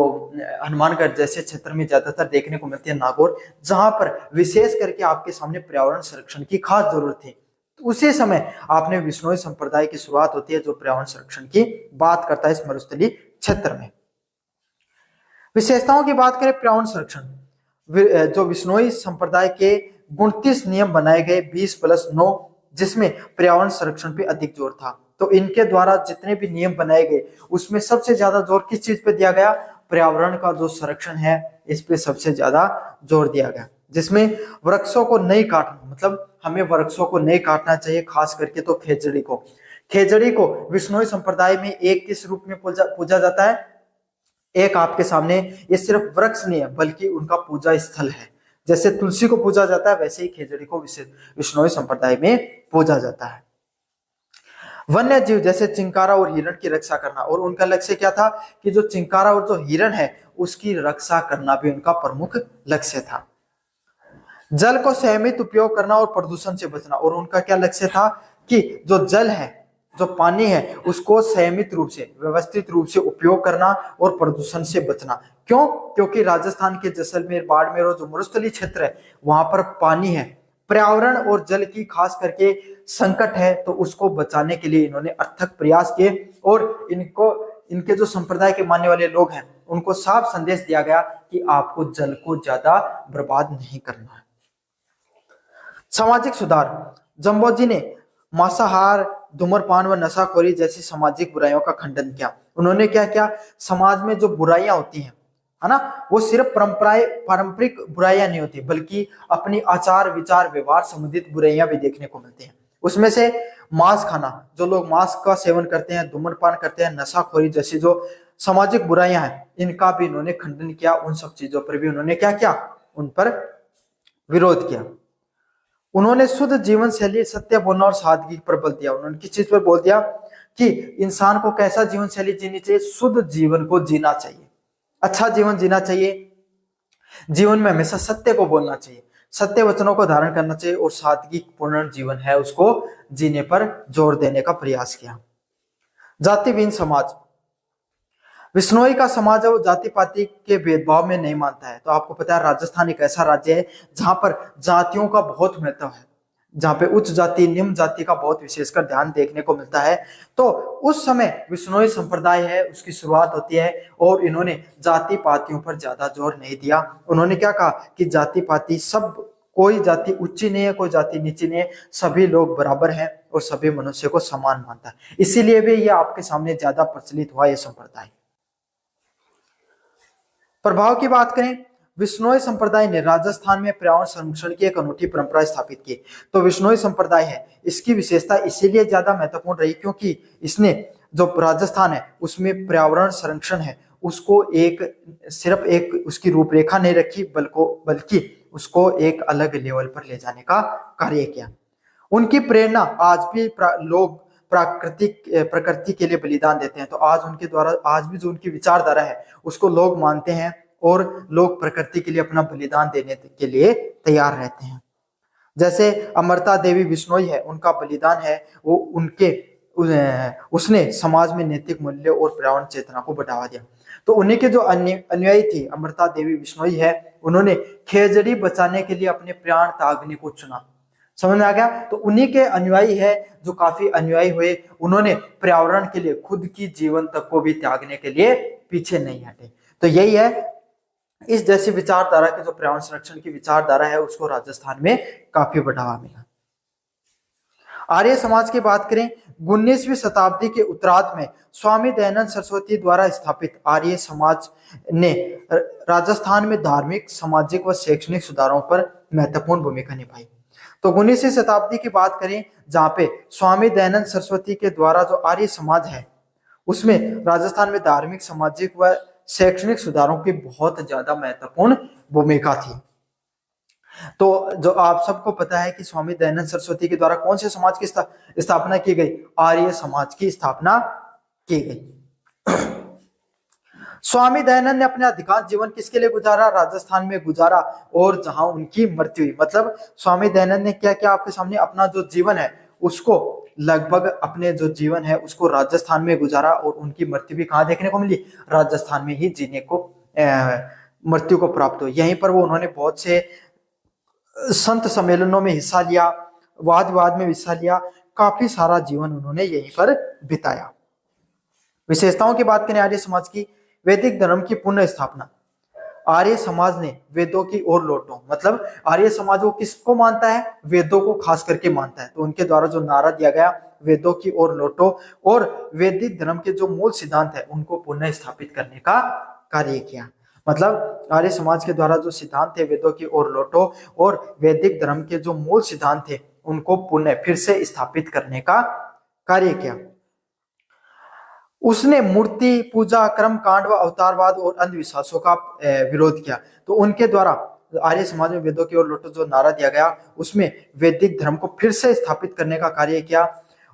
हनुमानगढ़ जैसे क्षेत्र में ज्यादातर देखने को मिलती है, नागौर, जहां पर विशेष करके आपके सामने पर्यावरण संरक्षण की खास जरूरत थी। तो उसी समय आपने विश्नोई संप्रदाय की शुरुआत होती है जो पर्यावरण संरक्षण की बात करता है इस मरुस्थलीय क्षेत्र में। विशेषताओं की बात करें पर्यावरण संरक्षण, जो विश्नोई संप्रदाय के 29 नियम बनाए गए 20+9, जिसमें पर्यावरण संरक्षण पे अधिक जोर था। तो इनके द्वारा जितने भी नियम बनाए गए उसमें सबसे ज्यादा जोर किस चीज पे दिया गया, पर्यावरण का जो संरक्षण है इस पे सबसे ज्यादा जोर दिया गया। जिसमें वृक्षों को नहीं काटना, मतलब हमें वृक्षों को नहीं काटना चाहिए, खास करके तो खेजड़ी को विश्नोई संप्रदाय में एक किस रूप में पूजा जाता है, एक आपके सामने ये सिर्फ वृक्ष नहीं है बल्कि उनका पूजा स्थल है। जैसे तुलसी को पूजा जाता है वैसे ही खेजड़ी को विश्नोई संप्रदाय में पूजा जाता है। वन्य जीव जैसे चिंकारा और हिरण की रक्षा करना, और उनका लक्ष्य क्या था कि जो चिंकारा और जो हिरण है उसकी रक्षा करना भी उनका प्रमुख लक्ष्य था। जल को संयमित उपयोग करना और प्रदूषण से बचना, और उनका क्या लक्ष्य था कि जो जल है, जो पानी है, उसको संयमित रूप से, व्यवस्थित रूप से उपयोग करना और प्रदूषण से बचना। क्यों, क्योंकि राजस्थान के जैसलमेर, बाड़मेर और जो मरुस्थलीय क्षेत्र है वहां पर पानी है, पर्यावरण और जल की खास करके संकट है, तो उसको बचाने के लिए इन्होंने अथक प्रयास किए। और इनके जो संप्रदाय के मानने वाले लोग हैं उनको साफ संदेश दिया गया कि आपको जल को ज्यादा बर्बाद नहीं करना है। सामाजिक सुधार, जम्बोजी ने मांसाहार, धूम्रपान व नशाखोरी जैसी सामाजिक बुराइयों का खंडन किया। उन्होंने क्या किया, समाज में जो बुराइयां होती हैं, है ना, वो सिर्फ पारंपरिक बुराइयां नहीं होती बल्कि अपनी आचार विचार व्यवहार संबंधित बुराइयां भी देखने को मिलती हैं। उसमें से मांस खाना, जो लोग मांस का सेवन करते हैं, धूम्रपान करते हैं, नशाखोरी जैसी जो सामाजिक बुराइयां हैं इनका भी इन्होंने खंडन किया, उन सब चीजों पर भी उन्होंने क्या किया, उन पर विरोध किया। उन्होंने शुद्ध जीवन शैली, सत्य बोलना और सादगी पर बल दिया। उन्होंने किस चीज पर बोल दिया कि इंसान को कैसा जीवन शैली जीनी चाहिए, शुद्ध जीवन को जीना चाहिए, अच्छा जीवन जीना चाहिए, जीवन में हमेशा सत्य को बोलना चाहिए, सत्य वचनों को धारण करना चाहिए और सादगी पूर्ण जीवन है उसको जीने पर जोर देने का प्रयास किया। जातिहीन समाज, विश्नोई का समाज है वो जाति पाति के भेदभाव में नहीं मानता है। तो आपको पता है राजस्थान एक ऐसा राज्य है जहां पर जातियों का बहुत महत्व है, जहां पे उच्च जाति निम्न जाति का बहुत विशेषकर ध्यान देखने को मिलता है। तो उस समय विश्नोई संप्रदाय है उसकी शुरुआत होती है और इन्होंने जाति पातियों पर ज्यादा जोर नहीं दिया। उन्होंने क्या कहा कि जाति पाति सब, कोई जाति ऊंची नहीं है, कोई जाति नीची नहीं है, सभी लोग बराबर हैं और सभी मनुष्य को समान मानता है। इसीलिए भी यह आपके सामने ज्यादा प्रचलित हुआ यह संप्रदाय। प्रभाव की बात करें, विश्नोई संप्रदाय ने राजस्थान में पर्यावरण संरक्षण की एक अनूठी परंपरा स्थापित की। तो विश्नोई संप्रदाय है इसकी विशेषता इसीलिए ज्यादा महत्वपूर्ण रही क्योंकि इसने जो राजस्थान है उसमें पर्यावरण संरक्षण है उसको एक सिर्फ एक उसकी रूपरेखा नहीं रखी बल्कि उसको एक अलग लेवल पर ले जाने का कार्य किया। उनकी प्रेरणा आज भी लोग प्रकृति के लिए बलिदान देते हैं। तो आज उनके द्वारा आज भी जो उनकी विचारधारा है उसको लोग मानते हैं और लोग प्रकृति के लिए अपना बलिदान देने के लिए तैयार रहते हैं। जैसे अमृता देवी विश्नोई है, उनका बलिदान है वो उसने समाज में नैतिक मूल्य और पर्यावरण चेतना को बढ़ावा दिया। तो उन्हीं के जो अनुयायी थी अमृता देवी विश्नोई है, उन्होंने खेजड़ी बचाने के लिए अपने प्राण त्यागने को चुना। समझ में आ गया? तो उन्हीं के अनुयायी है जो काफी अनुयायी हुए, उन्होंने पर्यावरण के लिए खुद की जीवन तक को भी त्यागने के लिए पीछे नहीं हटे। तो यही है, इस जैसी विचारधारा की जो पर्यावरण संरक्षण की विचारधारा है उसको राजस्थान में काफी बढ़ावा मिला। आर्य समाज की बात करें, 19वीं शताब्दी के उत्तरार्ध में स्वामी दयानंद सरस्वती द्वारा स्थापित आर्य समाज ने राजस्थान में धार्मिक, सामाजिक व शैक्षणिक सुधारों पर महत्वपूर्ण भूमिका निभाई। तो 19वीं शताब्दी की बात करें जहां पे स्वामी दयानंद सरस्वती के द्वारा जो आर्य समाज है उसमें राजस्थान में धार्मिक, सामाजिक व शैक्षणिक सुधारों की बहुत ज्यादा महत्वपूर्ण भूमिका थी। तो जो आप सबको पता है कि स्वामी दयानंद सरस्वती के द्वारा कौन से समाज की स्थापना की गई, आर्य समाज की स्थापना की गई। स्वामी दयानंद ने अपने अधिकांश जीवन किसके लिए गुजारा, राजस्थान में गुजारा और जहां उनकी मृत्यु हुई। मतलब स्वामी दयानंद ने क्या क्या आपके सामने अपना जो जीवन है उसको लगभग अपने जो जीवन है उसको राजस्थान में गुजारा और उनकी मृत्यु भी कहाँ देखने को मिली, राजस्थान में ही जीने को मृत्यु को प्राप्त हुई। यहीं पर वो उन्होंने बहुत से संत सम्मेलनों में हिस्सा लिया, वाद विवाद में हिस्सा लिया, काफी सारा जीवन उन्होंने यहीं पर बिताया। विशेषताओं की बात करें आर्य समाज की, वैदिक धर्म की पुनः स्थापना। आर्य समाज ने वेदों की ओर लौटो, मतलब आर्य समाज वो किसको मानता है, वेदों को खास करके मानता है। तो उनके द्वारा जो नारा दिया गया वेदों की ओर लौटो और वैदिक धर्म के जो मूल सिद्धांत है उनको पुनः स्थापित करने का कार्य किया। मतलब आर्य समाज के द्वारा जो सिद्धांत थे वेदों की ओर लौटो और वैदिक धर्म के जो मूल सिद्धांत थे उनको पुनः फिर से स्थापित करने का कार्य किया। उसने मूर्ति पूजा, कर्म कांड व अवतारवाद और अंधविश्वासों का विरोध किया। तो उनके द्वारा आर्य समाज में वेदों की ओर लौटो जो नारा दिया गया उसमें वैदिक धर्म को फिर से स्थापित करने का कार्य किया।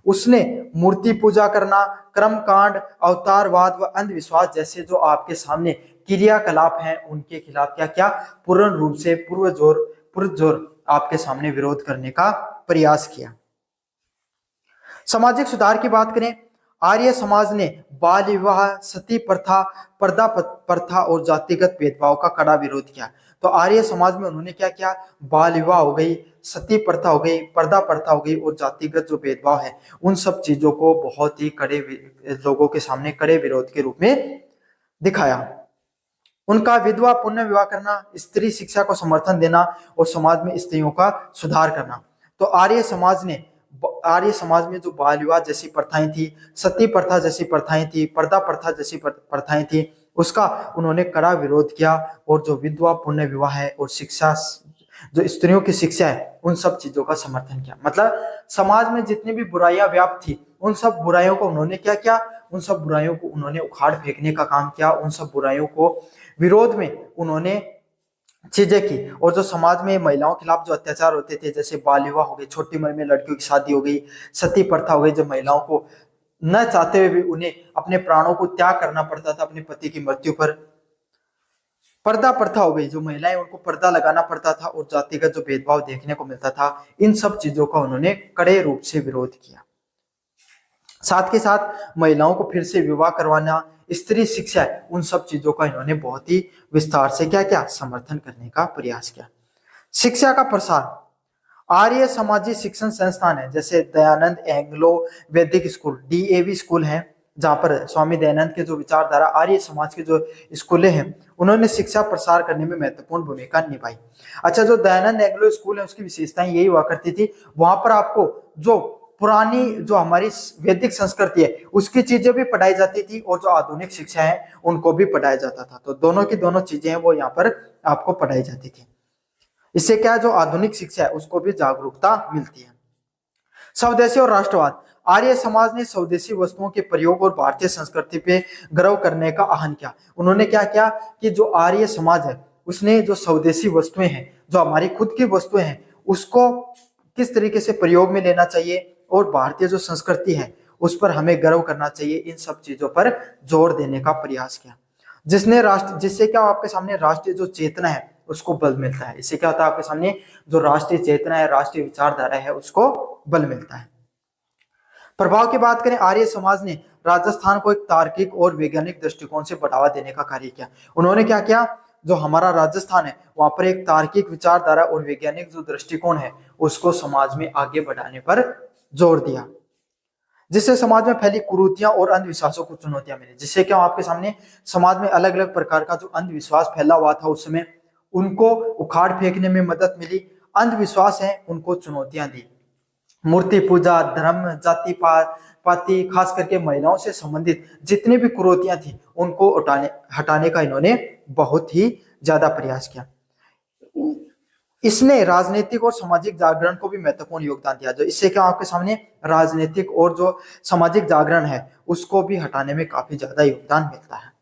उसने मूर्ति पूजा करना, कर्म कांड, अवतारवाद व अंधविश्वास जैसे जो आपके सामने क्रियाकलाप हैं उनके खिलाफ क्या क्या पूर्ण रूप से पुरजोर आपके सामने विरोध करने का प्रयास किया। सामाजिक सुधार की बात करें, आर्य समाज ने बाल विवाह, सती प्रथा, पर्दा प्रथा और जातिगत भेदभाव का कड़ा विरोध किया। तो आर्य समाज में उन्होंने क्या किया, बाल विवाह हो गई, सती प्रथा हो गई, पर्दा प्रथा हो गई और जातिगत जो भेदभाव है उन सब चीजों को बहुत ही कड़े लोगों के सामने कड़े विरोध के रूप में दिखाया। उनका विधवा पुनः विवाह करना, स्त्री शिक्षा को समर्थन देना और समाज में स्त्रियों का सुधार करना। तो आर्य समाज में जो बाल विवाह जैसी प्रथाएं थी, सती प्रथा जैसी प्रथाएं थी, पर्दा प्रथा जैसी प्रथाएं थी, उसका उन्होंने कड़ा विरोध किया और जो विधवा पुनः विवाह है और शिक्षा, जो स्त्रियों की शिक्षा है उन सब चीजों का समर्थन किया। मतलब समाज में जितनी भी बुराइयां व्याप्त थी उन सब बुराइयों को उन्होंने क्या किया, उन सब बुराइयों को उन्होंने उखाड़ फेंकने का काम किया, उन सब बुराइयों को विरोध में उन्होंने चीजें की। और जो समाज में महिलाओं के खिलाफ जो अत्याचार होते थे, जैसे बाल विवाह हो गए, छोटी उम्र में लड़कियों की शादी हो गई, सती प्रथा हो गई, जब महिलाओं को न चाहते हुए भी उन्हें अपने प्राणों को त्याग करना पड़ता था अपने पति की मृत्यु पर, पर्दा प्रथा हो गई, जो महिलाएं उनको पर्दा लगाना पड़ता था और जातिगत जो भेदभाव देखने को मिलता था, इन सब चीजों का उन्होंने कड़े रूप से विरोध किया। साथ के साथ महिलाओं को फिर से विवाह करवाना, स्त्री शिक्षा, उन सब चीजों का इन्होंने बहुत ही विस्तार से क्या क्या समर्थन करने का प्रयास किया। शिक्षा का प्रसार, आर्य समाजी शिक्षण संस्थान है, जैसे दयानंद एंग्लो वैदिक स्कूल, डीएवी स्कूल है, जहां पर स्वामी दयानंद के जो विचारधारा आर्य समाज के जो स्कूलें हैं उन्होंने शिक्षा प्रसार करने में महत्वपूर्ण भूमिका निभाई। अच्छा, जो दयानंद एंग्लो स्कूल है उसकी विशेषताएं यही हुआ करती थी, वहां पर आपको जो पुरानी जो हमारी वैदिक संस्कृति है उसकी चीजें भी पढ़ाई जाती थी और जो आधुनिक शिक्षा है उनको भी पढ़ाया जाता था। तो दोनों की दोनों चीजें हैं वो यहाँ पर आपको पढ़ाई जाती थी। इससे क्या है, जो आधुनिक शिक्षा है उसको भी जागरूकता मिलती है। स्वदेशी और राष्ट्रवाद, आर्य समाज ने स्वदेशी वस्तुओं के प्रयोग और भारतीय संस्कृति पे गर्व करने का आह्वान किया। उन्होंने क्या किया कि जो आर्य समाज है उसने जो स्वदेशी वस्तुएं हैं, जो हमारी खुद की वस्तुएं हैं, उसको किस तरीके से प्रयोग में लेना चाहिए और भारतीय जो संस्कृति है उस पर हमें गर्व करना चाहिए, इन सब चीजों पर जोर देने का प्रयास किया। जिससे क्या आपके सामने राष्ट्रीय जो चेतना है उसको बल मिलता है। इससे क्या होता है, आपके सामने जो राष्ट्रीय चेतना है, राष्ट्रीय विचारधारा है, उसको बल मिलता है। प्रभाव की बात करें, आर्य समाज ने राजस्थान को एक तार्किक और वैज्ञानिक दृष्टिकोण से बढ़ावा देने का कार्य किया। उन्होंने क्या किया, जो हमारा राजस्थान है वहां पर एक तार्किक विचारधारा और वैज्ञानिक जो दृष्टिकोण है उसको समाज में आगे बढ़ाने पर जोर दिया, जिससे समाज में फैली कुरीतियां और अंधविश्वासों को चुनौतियां मिली। जिससे क्या आपके सामने समाज में अलग अलग प्रकार का जो अंधविश्वास फैला हुआ था उस समय, उनको उखाड़ फेंकने में मदद मिली। अंधविश्वास है उनको चुनौतियां दी। मूर्ति पूजा, धर्म, जाति पाति, खास करके महिलाओं से संबंधित जितनी भी कुरीतियां थी उनको हटाने का इन्होंने बहुत ही ज्यादा प्रयास किया। इसने राजनीतिक और सामाजिक जागरण को भी महत्वपूर्ण योगदान दिया। जो इससे क्या आपके सामने राजनीतिक और जो सामाजिक जागरण है उसको भी हटाने में काफी ज्यादा योगदान मिलता है।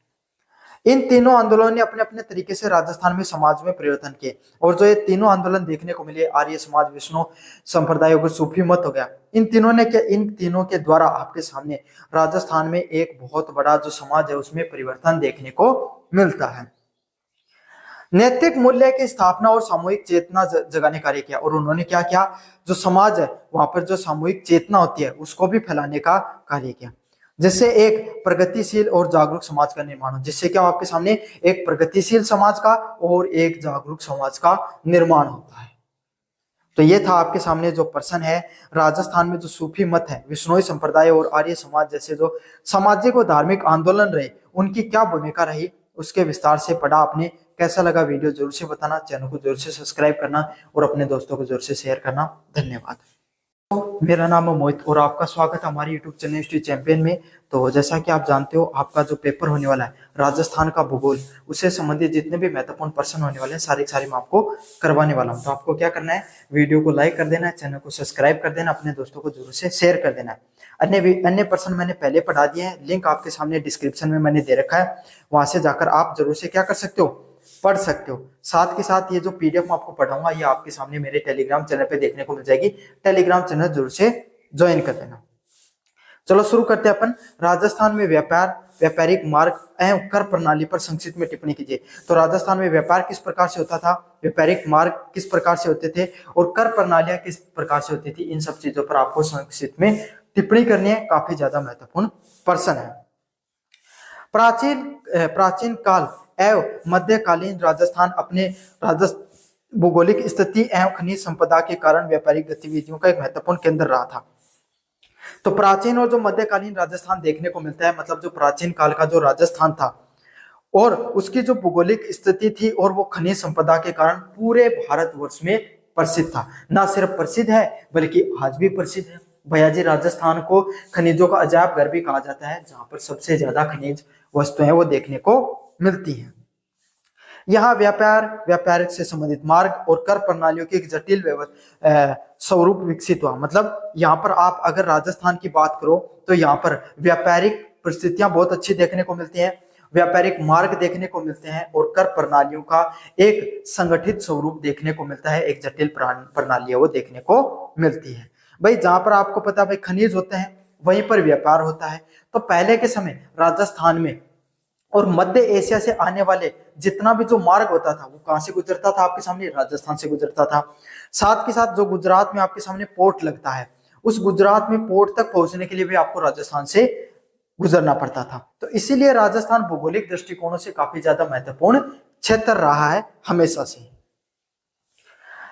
इन तीनों आंदोलनों ने अपने अपने तरीके से राजस्थान में समाज में परिवर्तन किए। और जो ये तीनों आंदोलन देखने को मिले, आर्य समाज, विष्णु संप्रदाय हो गया, सूफी मत हो गया, इन तीनों के द्वारा आपके सामने राजस्थान में एक बहुत बड़ा जो समाज है उसमें परिवर्तन देखने को मिलता है। नैतिक मूल्य की स्थापना और सामूहिक चेतना जगाने कार्य किया। और उन्होंने क्या किया, जो समाज है वहां पर जो सामूहिक चेतना होती है उसको भी फैलाने का कार्य किया, जिससे एक प्रगतिशील और जागरूक समाज का निर्माण हो। जिससे क्या आपके सामने एक प्रगतिशील समाज का और एक जागरूक समाज का निर्माण होता है। तो ये था आपके सामने जो प्रश्न है, राजस्थान में जो सूफी मत है, विष्णोई संप्रदाय और आर्य समाज जैसे जो सामाजिक और धार्मिक आंदोलन रहे उनकी क्या भूमिका रही, उसके विस्तार से पढ़ा आपने। कैसा लगा वीडियो जरूर से बताना, चैनल को जरूर से सब्सक्राइब करना और अपने दोस्तों को जरूर से शेयर करना। धन्यवाद। मेरा नाम है मोहित और आपका स्वागत है हमारे यूट्यूब चैनल हिस्ट्री चैंपियन में। तो जैसा कि आप जानते हो, आपका जो पेपर होने वाला है राजस्थान का भूगोल, उससे संबंधित जितने भी महत्वपूर्ण प्रश्न होने वाले हैं सारे मैं आपको करवाने वाला हूं। तो आपको क्या करना है, वीडियो को लाइक कर देना है, चैनल को सब्सक्राइब कर देना, अपने दोस्तों को जरूर से शेयर कर देना है। अन्य प्रश्न मैंने पहले पढ़ा दिए हैं, लिंक आपके सामने डिस्क्रिप्शन में मैंने दे रखा है, वहां से जाकर आप जरूर से क्या कर सकते हो, पढ़ सकते हो। साथ के साथ ये जो पीडीएफ मैं आपको पढ़ाऊंगा ये आपके सामने मेरे टेलीग्राम चैनल पे देखने को मिल जाएगी। टेलीग्राम चैनल जरूर से ज्वाइन कर देना। चलो शुरू करते हैं अपन। राजस्थान में व्यापारिक मार्ग एवं कर प्रणाली पर संक्षिप्त में टिप्पणी कीजिए। तो राजस्थान में व्यापार किस प्रकार से होता था, व्यापारिक मार्ग किस प्रकार से होते थे और कर प्रणालियां किस प्रकार से होती थी, इन सब चीजों पर आपको संक्षिप्त में टिप्पणी करनी है। काफी ज्यादा महत्वपूर्ण प्रश्न है। प्राचीन काल एवं मध्यकालीन राजस्थान अपने भौगोलिक स्थिति एवं खनिज संपदा के कारण व्यापारिक गतिविधियों का एक महत्वपूर्ण केंद्र रहा था। तो प्राचीन और जो मध्यकालीन राजस्थान देखने को मिलता है, मतलब जो प्राचीन काल का जो राजस्थान था और उसकी जो भौगोलिक स्थिति थी और वो खनिज संपदा के कारण पूरे भारतवर्ष में प्रसिद्ध था। ना सिर्फ प्रसिद्ध है बल्कि आज भी प्रसिद्ध है। भैयाजी, राजस्थान को खनिजों का अजायब घर भी कहा जाता है, जहां पर सबसे ज्यादा खनिज वस्तुएं वो देखने को मिलती हैं। यहाँ व्यापार से संबंधित मार्ग और कर प्रणालियों की एक जटिल स्वरूप विकसित हुआ। मतलब यहाँ पर आप अगर राजस्थान की बात करो तो यहाँ पर व्यापारिक परिस्थितियां बहुत अच्छी देखने को मिलती हैं, व्यापारिक मार्ग देखने को मिलते हैं और कर प्रणालियों का एक संगठित स्वरूप देखने को मिलता है, एक जटिल प्रणाली वो देखने को मिलती है। भाई जहां पर आपको पता है भाई खनिज होते हैं वहीं पर व्यापार होता है। तो पहले के समय राजस्थान में और मध्य एशिया से आने वाले जितना भी जो मार्ग होता था वो कहां से गुजरता था, आपके सामने राजस्थान से गुजरता था। साथ के साथ जो गुजरात में आपके सामने पोर्ट लगता है, उस गुजरात में पोर्ट तक पहुंचने के लिए भी आपको राजस्थान से गुजरना पड़ता था। तो इसीलिए राजस्थान भौगोलिक दृष्टिकोणों से काफी ज्यादा महत्वपूर्ण क्षेत्र रहा है हमेशा से।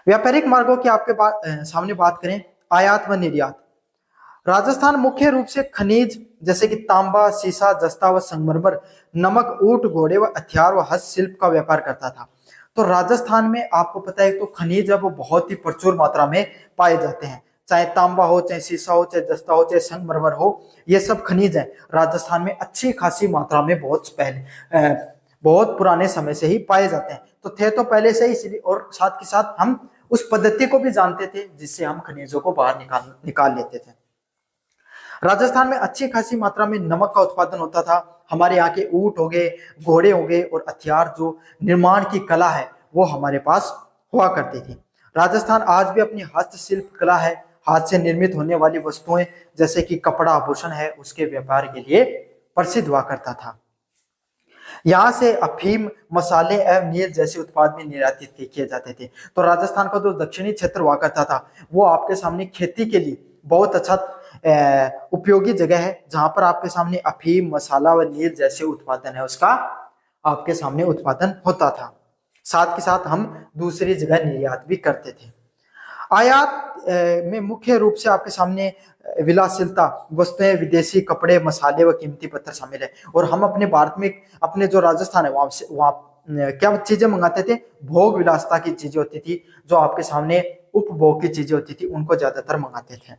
व्यापारिक मार्गों की आपके सामने बात करें, आयात व निर्यात। राजस्थान मुख्य रूप से खनिज जैसे कि तांबा, सीसा, जस्ता व संगमरमर, नमक, ऊंट, घोड़े व हथियार व हस्तशिल्प का व्यापार करता था। तो राजस्थान में आपको पता है तो खनिज है वो बहुत ही प्रचुर मात्रा में पाए जाते हैं, चाहे तांबा हो, चाहे सीसा हो, चाहे जस्ता हो, चाहे संगमरमर हो, ये सब खनिज है राजस्थान में अच्छी खासी मात्रा में बहुत पहले बहुत पुराने समय से ही पाए जाते हैं। तो थे तो पहले से ही, इसलिए और साथ के साथ हम उस पद्धति को भी जानते थे जिससे हम खनिजों को बाहर निकाल लेते थे। राजस्थान में अच्छी खासी मात्रा में नमक का उत्पादन होता था। हमारे यहाँ के ऊंट हो गए, घोड़े हो गए और हथियार, जो निर्माण की कला है वो हमारे पास हुआ करती थी। राजस्थान आज भी अपनी हस्तशिल्प कला है, हाथ से निर्मित होने वाली वस्तुएं जैसे कि कपड़ा, आभूषण है, उसके व्यापार के लिए प्रसिद्ध हुआ करता था। यहाँ से अफीम, मसाले एवं नील जैसे उत्पाद भी निर्यातित किए जाते थे। तो राजस्थान का जो दक्षिणी क्षेत्र हुआ करता था वो आपके सामने खेती के लिए बहुत अच्छा उपयोगी जगह है, जहां पर आपके सामने अफीम, मसाला व नील जैसे उत्पादन है उसका आपके सामने उत्पादन होता था। साथ के साथ हम दूसरी जगह निर्यात भी करते थे। आयात में मुख्य रूप से आपके सामने विलासिता वस्तुएं, विदेशी कपड़े, मसाले व कीमती पत्थर शामिल है। और हम अपने भारत में अपने जो राजस्थान है वहां क्या चीजें मंगाते थे, भोग विलासता की चीजें होती थी, जो आपके सामने उपभोग की चीजें होती थी उनको ज्यादातर मंगाते थे,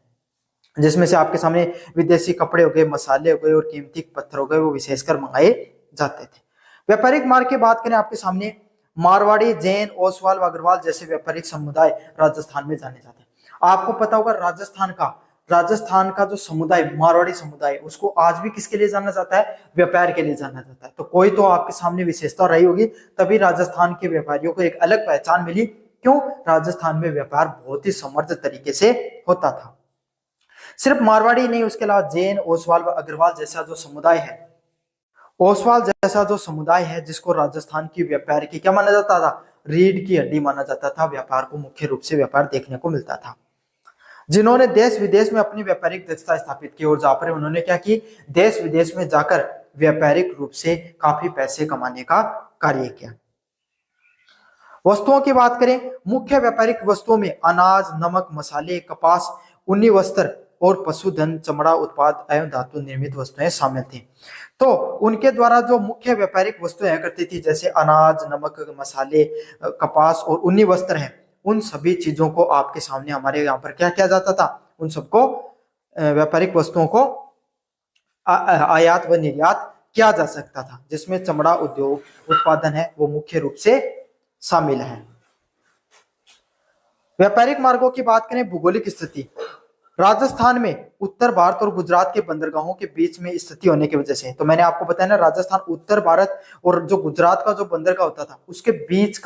जिसमें से आपके सामने विदेशी कपड़े हो गए, मसाले हो गए और कीमती पत्थर हो गए, वो विशेषकर मंगाए जाते थे। व्यापारिक मार्ग की बात करें, आपके सामने मारवाड़ी, जैन, ओसवाल व अग्रवाल जैसे व्यापारिक समुदाय राजस्थान में जाने जाते हैं। आपको पता होगा राजस्थान का जो समुदाय, मारवाड़ी समुदाय, उसको आज भी किसके लिए जाना जाता है, व्यापार के लिए जाना जाता है। तो कोई तो आपके सामने विशेषता रही होगी, तभी राजस्थान के व्यापारियों को एक अलग पहचान मिली। क्यों? राजस्थान में व्यापार बहुत ही समृद्ध तरीके से होता था। सिर्फ मारवाड़ी नहीं, उसके अलावा जैन, ओसवाल व अग्रवाल जैसा जो समुदाय है, ओसवाल जैसा जो समुदाय है जिसको राजस्थान की व्यापार की क्या माना जाता था, रीढ़ की हड्डी माना जाता था, व्यापार को मुख्य रूप से व्यापार देखने को मिलता था, जिन्होंने देश विदेश में अपनी व्यापारिक दक्षता स्थापित की। और जहां पर उन्होंने क्या की, देश विदेश में जाकर व्यापारिक रूप से काफी पैसे कमाने का कार्य किया। वस्तुओं की बात करें, मुख्य व्यापारिक वस्तुओं में अनाज, नमक, मसाले, कपास, ऊनी वस्त्र और पशुधन, चमड़ा उत्पाद एवं धातु निर्मित वस्तुएं शामिल थी। तो उनके द्वारा जो मुख्य व्यापारिक वस्तुएं करती थी, जैसे अनाज, नमक, मसाले, कपास और ऊनी वस्त्र है, उन सभी चीजों को आपके सामने हमारे यहाँ पर क्या किया जाता था, उन सबको व्यापारिक वस्तुओं को आयात व निर्यात किया जा सकता था, जिसमें चमड़ा उद्योग उत्पादन है वो मुख्य रूप से शामिल है। व्यापारिक मार्गों की बात करें, भौगोलिक स्थिति, राजस्थान में उत्तर भारत और गुजरात के बंदरगाहों के बीच में स्थिति होने की वजह से, तो मैंने आपको बताया ना, राजस्थान उत्तर भारत और जो गुजरात का जो बंदरगाह होता था उसके बीच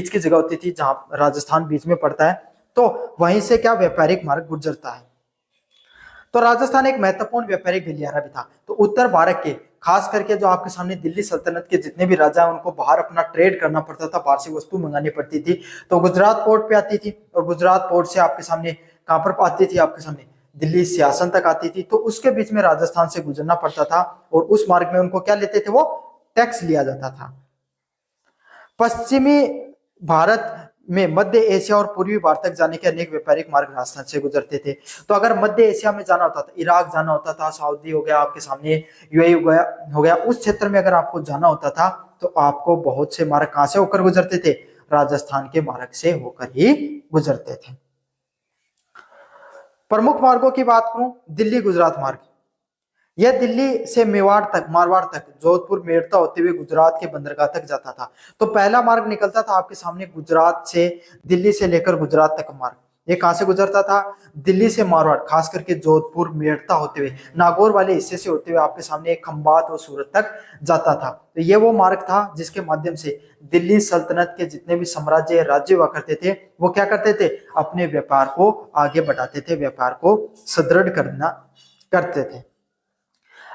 की जगह होती थी, जहां राजस्थान बीच में पड़ता है, तो वहीं से क्या व्यापारिक मार्ग गुजरता है। तो राजस्थान एक महत्वपूर्ण व्यापारिक गलियारा भी था। तो उत्तर भारत के खास करके जो आपके सामने दिल्ली सल्तनत के जितने भी राजा हैं उनको बाहर अपना ट्रेड करना पड़ता था, बाहर से वस्तु मंगानी पड़ती थी, तो गुजरात पोर्ट पे आती थी, और गुजरात पोर्ट से आपके सामने कहां पर आती थी, आपके सामने दिल्ली सियासन तक आती थी। तो उसके बीच में राजस्थान से गुजरना पड़ता था, और उस मार्ग में उनको क्या लेते थे, वो टैक्स लिया जाता था। पश्चिमी भारत में मध्य एशिया और पूर्वी भारत तक जाने के अनेक व्यापारिक मार्ग राजस्थान से गुजरते थे। तो अगर मध्य एशिया में जाना होता था, इराक जाना होता था, सऊदी हो गया आपके सामने, यूएई हो गया, उस क्षेत्र में अगर आपको जाना होता था तो आपको बहुत से मार्ग कहां से होकर गुजरते थे, राजस्थान के मार्ग से होकर ही गुजरते थे। प्रमुख मार्गों की बात करूं, दिल्ली गुजरात मार्ग, यह दिल्ली से मारवाड़ तक, जोधपुर, मेड़ता होते हुए गुजरात के बंदरगाह तक जाता था। तो पहला मार्ग निकलता था आपके सामने गुजरात से, दिल्ली से लेकर गुजरात तक मार्ग, ये कहाँ से गुजरता था? दिल्ली से मारवाड़, खास करके जोधपुर, मेड़ता होते हुए, नागौर वाले हिस्से से होते हुए आपके सामने एक खंबात और सूरत तक जाता था। तो ये वो मार्ग था जिसके माध्यम से दिल्ली सल्तनत के जितने भी साम्राज्य राज्य हुआ करते थे वो क्या करते थे? अपने व्यापार को आगे बढ़ाते थे, व्यापार को सुदृढ़ करना करते थे।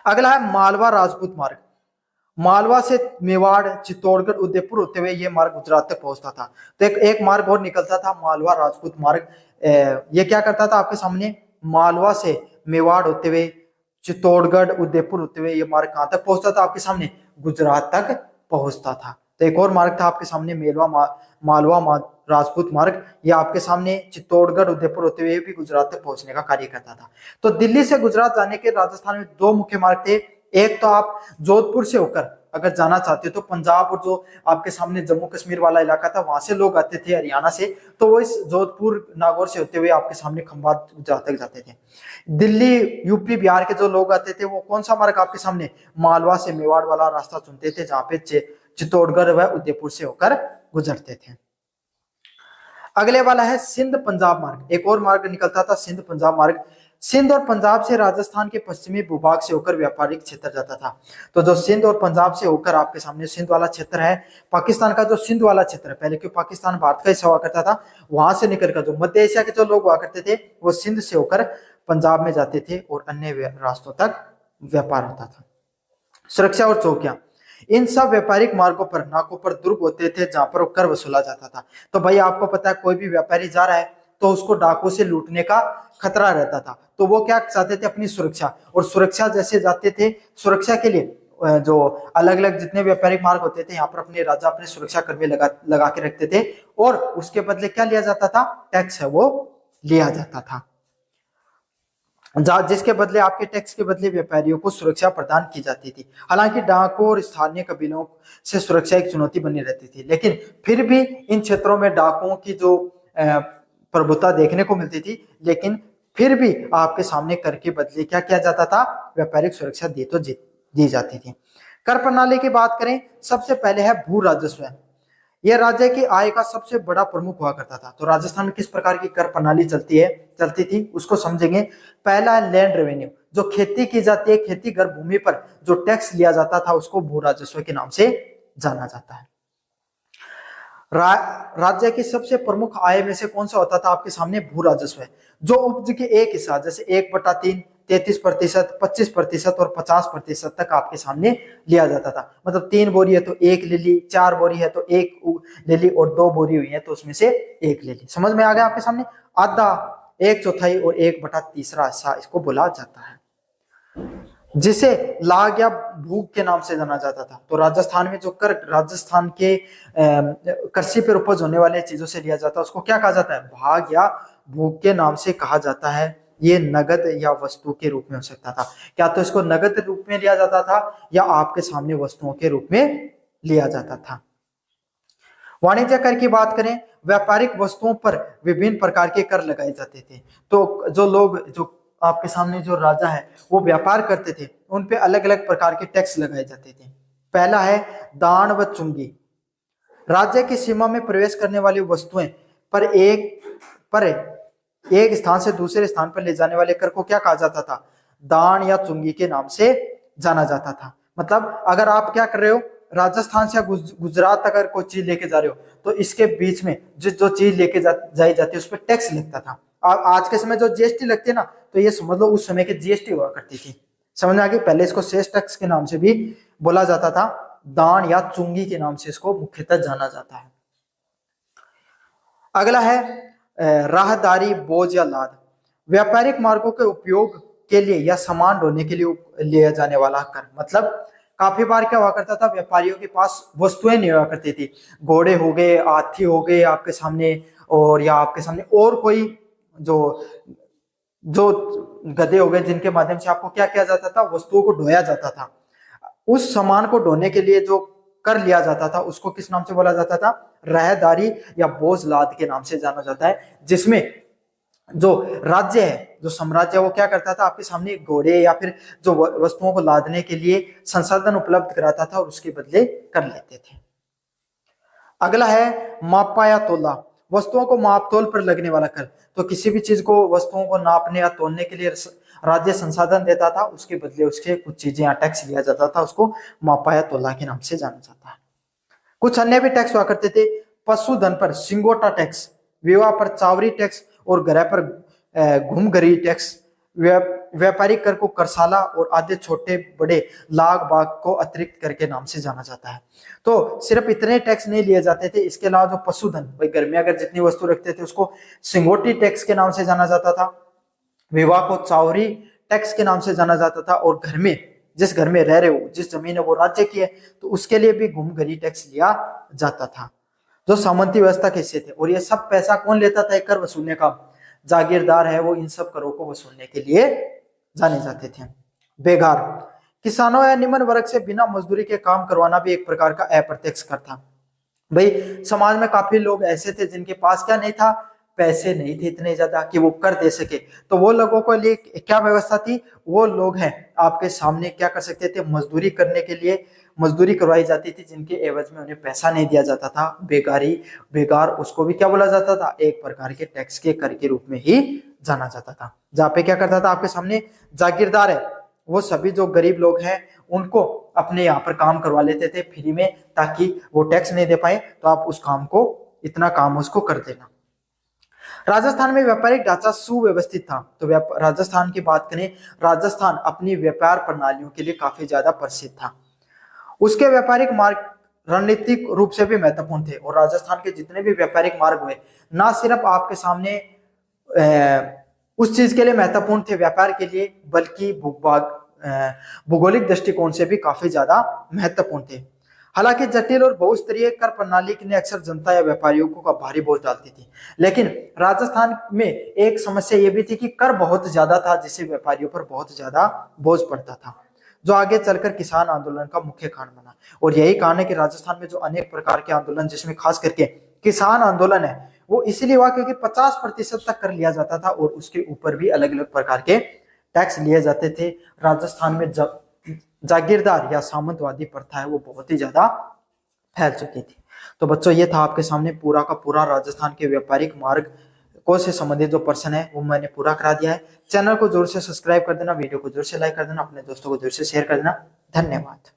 अगला है मालवा राजपूत मार्ग। मालवा से मेवाड़, चित्तौड़गढ़, उदयपुर होते हुए ये मार्ग गुजरात तक पहुंचता था। तो एक मार्ग और निकलता था, मालवा राजपूत मार्ग। ये क्या करता था? आपके सामने मालवा से मेवाड़ होते हुए, चित्तौड़गढ़, उदयपुर होते हुए ये मार्ग कहां तक पहुंचता था? आपके सामने गुजरात तक पहुंचता था। तो एक और मार्ग था आपके सामने मालवा राजपूत मार्ग। ये आपके सामने चित्तौड़गढ़, उदयपुर होते हुए भी गुजरात तक पहुंचने का कार्य करता था। तो दिल्ली से गुजरात जाने के राजस्थान में दो मुख्य मार्ग थे। एक तो आप जोधपुर से होकर अगर जाना चाहते हो तो पंजाब और जो आपके सामने जम्मू कश्मीर वाला इलाका था वहां से लोग आते थे, हरियाणा से, तो वो इस जोधपुर नागौर से होते हुए आपके सामने खंभात गुजरात तक जाते थे। दिल्ली, यूपी, बिहार के जो लोग आते थे वो कौन सा मार्ग आपके सामने? मालवा से मेवाड़ वाला रास्ता चुनते थे, जहाँ पे चित्तौड़गढ़ व उदयपुर से होकर गुजरते थे। अगले वाला है सिंध पंजाब मार्ग। एक और मार्ग निकलता था, सिंध पंजाब मार्ग। सिंध और पंजाब से राजस्थान के पश्चिमी भूभाग से होकर व्यापारिक क्षेत्र जाता था। तो जो सिंध और पंजाब से होकर आपके सामने सिंध वाला क्षेत्र है, पाकिस्तान का जो सिंध वाला क्षेत्र है, पहले क्यों पाकिस्तान भारत का हिस्सा हुआ करता था, वहां से निकलकर जो मध्य एशिया के जो लोग हुआ करते थे वो सिंध से होकर पंजाब में जाते थे और अन्य रास्तों तक व्यापार होता था। सुरक्षा और चौकियां, इन सब व्यापारिक मार्गों पर नाकों पर दुर्ग होते थे जहां पर कर वसूला जाता था। तो भाई आपको पता है कोई भी व्यापारी जा रहा है तो उसको डाकू से लूटने का खतरा रहता था, तो वो क्या चाहते थे? अपनी सुरक्षा। और सुरक्षा जैसे जाते थे, सुरक्षा के लिए जो अलग अलग जितने व्यापारिक मार्ग होते थे यहाँ पर अपने राजा अपने सुरक्षा कर्मी लगा के रखते थे और उसके बदले क्या लिया जाता था? टैक्स है वो लिया जाता था, जिसके बदले आपके टैक्स के बदले व्यापारियों को सुरक्षा प्रदान की जाती थी। हालांकि डाकुओं और स्थानीय कबीलों से सुरक्षा एक चुनौती बनी रहती थी, लेकिन फिर भी इन क्षेत्रों में डाकुओं की जो प्रभुता देखने को मिलती थी, लेकिन फिर भी आपके सामने कर के बदले क्या किया जाता था? व्यापारिक सुरक्षा दी जाती थी। कर प्रणाली की बात करें, सबसे पहले है भू राजस्व। यह राज्य की आय का सबसे बड़ा प्रमुख हुआ करता था। तो राजस्थान में किस प्रकार की कर प्रणाली चलती थी उसको समझेंगे। पहला है लैंड रेवेन्यू, जो खेती की जाती है, खेती गर्भ भूमि पर जो टैक्स लिया जाता था उसको भू राजस्व के नाम से जाना जाता है। राज्य की सबसे प्रमुख आय में से कौन सा होता था? आपके सामने भू राजस्व है, जो उपज के एक हिस्सा जैसे 1/3, 33%, 25% और 50% तक आपके सामने लिया जाता था। मतलब 3 बोरी है तो 1 ले ली, 4 बोरी है तो 1 ले ली और 2 बोरी हुई है तो उसमें से 1 ले ली। समझ में आ गया आपके सामने? आधा, 1/4 और 1/3 हिस्सा इसको बोला जाता है, जिसे लाग या भूख के नाम से जाना जाता था। तो राजस्थान में जो कर राजस्थान के कृषि पर उपज होने वाले चीजों से लिया जाता है उसको क्या कहा जाता है? भाग या भूख के नाम से कहा जाता है। ये नगद या वस्तु के रूप में हो सकता था। क्या तो इसको नगद रूप में लिया जाता था या आपके सामने वस्तुओं के रूप में लिया जाता था। वाणिज्य कर की बात करें, व्यापारिक वस्तुओं पर विभिन्न प्रकार के कर लगाए जाते थे। तो जो लोग जो आपके सामने जो राजा है वो व्यापार करते थे उन पे अलग अलग प्रकार के टैक्स लगाए जाते थे। पहला है दान व चुंगी। राज्य की सीमा में प्रवेश करने वाली वस्तुएं पर एक स्थान से दूसरे स्थान पर ले जाने वाले कर को क्या कहा जाता था? दान या चुंगी के नाम से जाना जाता था। मतलब अगर आप क्या कर रहे हो, राजस्थान से गुजरात अगर कोई चीज लेके जा रहे हो तो इसके बीच में जो चीज लेके जाई जाती है उस पर टैक्स लगता था। आज के समय जो जीएसटी लगती है ना, तो ये समझ लो उस समय की जीएसटी हुआ करती थी। समझ में आ गई? पहले इसको सेस टैक्स के नाम से भी बोला जाता था, दान या चुंगी के नाम से इसको मुख्यतः जाना जाता है। अगला है राहदारी, बोझ या लाद। व्यापारिक मार्गों के उपयोग के लिए या सामान ढोने के लिए लिया जाने वाला कर। मतलब काफी बार क्या हुआ करता था, व्यापारियों के पास वस्तुएं नहीं हुआ करती थी। घोड़े हो गए, हाथी हो गए आपके सामने, और या आपके सामने और कोई जो जो गधे हो गए, जिनके माध्यम से आपको क्या किया जाता था? वस्तुओं को ढोया जाता था। उस सामान को ढोने के लिए जो कर लिया जाता था उसको किस नाम से बोला जाता था? राहदारी या बोझ लाद के नाम से जाना जाता है। जिसमें जो राज्य है, जो साम्राज्य है, वो क्या करता था? आपके सामने घोड़े या फिर जो वस्तुओं को लादने के लिए संसाधन उपलब्ध कराता था और उसके बदले कर लेते थे। अगला है मापा या तोला। वस्तुओं को माप तोल पर लगने वाला कर। तो किसी भी चीज को, वस्तुओं को नापने या तोलने के लिए राज्य संसाधन देता था, उसके बदले उसके कुछ चीजें या टैक्स लिया जाता था, उसको मापा या तोला के नाम से जाना जाता है। कुछ अन्य भी टैक्स हुआ करते थे। पशुधन पर सिंगोटा टैक्स, विवाह पर चावरी टैक्स और गृह पर घुमघरी टैक्स, व्यापारिक कर को करसाला और आधे छोटे बड़े लाग बाग को अतिरिक्त कर के नाम से जाना जाता है। तो सिर्फ इतने टैक्स नहीं लिए जाते थे, इसके अलावा जो पशुधन, भाई घर में अगर जितनी वस्तु रखते थे उसको सिंगोटी टैक्स के नाम से जाना जाता था, विवाह को चावरी टैक्स के नाम से जाना जाता था, और घर में, जिस घर में रह रहे हो, जिस जमीन है वो राज्य की है, तो उसके लिए भी घुमघरी टैक्स लिया जाता था, जो सामंती व्यवस्था के हिस्से थे। और ये सब पैसा कौन लेता था? कर वसूलने का जागीरदार है वो इन सब करों को वसूलने के लिए जाने जाते थे। बेगार, किसानों या निम्न वर्ग से बिना मजदूरी के काम करवाना भी एक प्रकार का अप्रत्यक्ष कर था। भाई समाज में काफी लोग ऐसे थे जिनके पास क्या नहीं था? पैसे नहीं थे इतने ज्यादा कि वो कर दे सके, तो वो लोगों के लिए क्या व्यवस्था थी? वो लोग हैं आपके सामने क्या कर सकते थे? मजदूरी करने के लिए मजदूरी करवाई जाती थी, जिनके एवज में उन्हें पैसा नहीं दिया जाता था। बेगार उसको भी क्या बोला जाता था? एक प्रकार के टैक्स के कर के रूप में ही जाना जाता था। जहाँ पे क्या करता था आपके सामने? जागीरदार है वो सभी जो गरीब लोग हैं उनको अपने यहाँ पर काम करवा लेते थे फ्री में, ताकि वो टैक्स नहीं दे पाए, तो आप उस काम को, इतना काम उसको कर देना। राजस्थान में व्यापारिक ढांचा सुव्यवस्थित था। तो राजस्थान की बात करें, राजस्थान अपनी व्यापार प्रणालियों के लिए काफी ज्यादा प्रसिद्ध था। उसके व्यापारिक मार्ग रणनीतिक रूप से भी महत्वपूर्ण थे, और राजस्थान के जितने भी व्यापारिक मार्ग हुए, ना सिर्फ आपके सामने उस चीज के लिए महत्वपूर्ण थे व्यापार के लिए, बल्कि भूगोलिक दृष्टिकोण से भी काफी ज्यादा महत्वपूर्ण थे। हालांकि जटिल और बहुस्तरीय कर प्रणाली ने अक्सर जनता या व्यापारियों को भारी बोझ डालती थी, लेकिन राजस्थान में एक समस्या यह भी थी कि कर बहुत ज्यादा था, जिससे व्यापारियों पर बहुत ज्यादा बोझ पड़ता था, जो आगे चलकर किसान आंदोलन का मुख्य कारण बना। और यही कारण है कि राजस्थान में जो अनेक प्रकार के आंदोलन, जिसमें खास करके किसान आंदोलन है, वो इसलिए हुआ क्योंकि 50% तक कर लिया जाता था, और उसके ऊपर भी अलग अलग प्रकार के टैक्स लिए जाते थे। राजस्थान में जागीरदार या सामंतवादी प्रथा है वो बहुत ही ज्यादा फैल चुकी थी। तो बच्चों, ये था आपके सामने पूरा का पूरा राजस्थान के व्यापारिक मार्ग को से संबंधित जो प्रश्न है वो मैंने पूरा करा दिया है। चैनल को जरूर से सब्सक्राइब कर देना, वीडियो को जरूर से लाइक कर देना, अपने दोस्तों को जरूर से शेयर कर देना। धन्यवाद।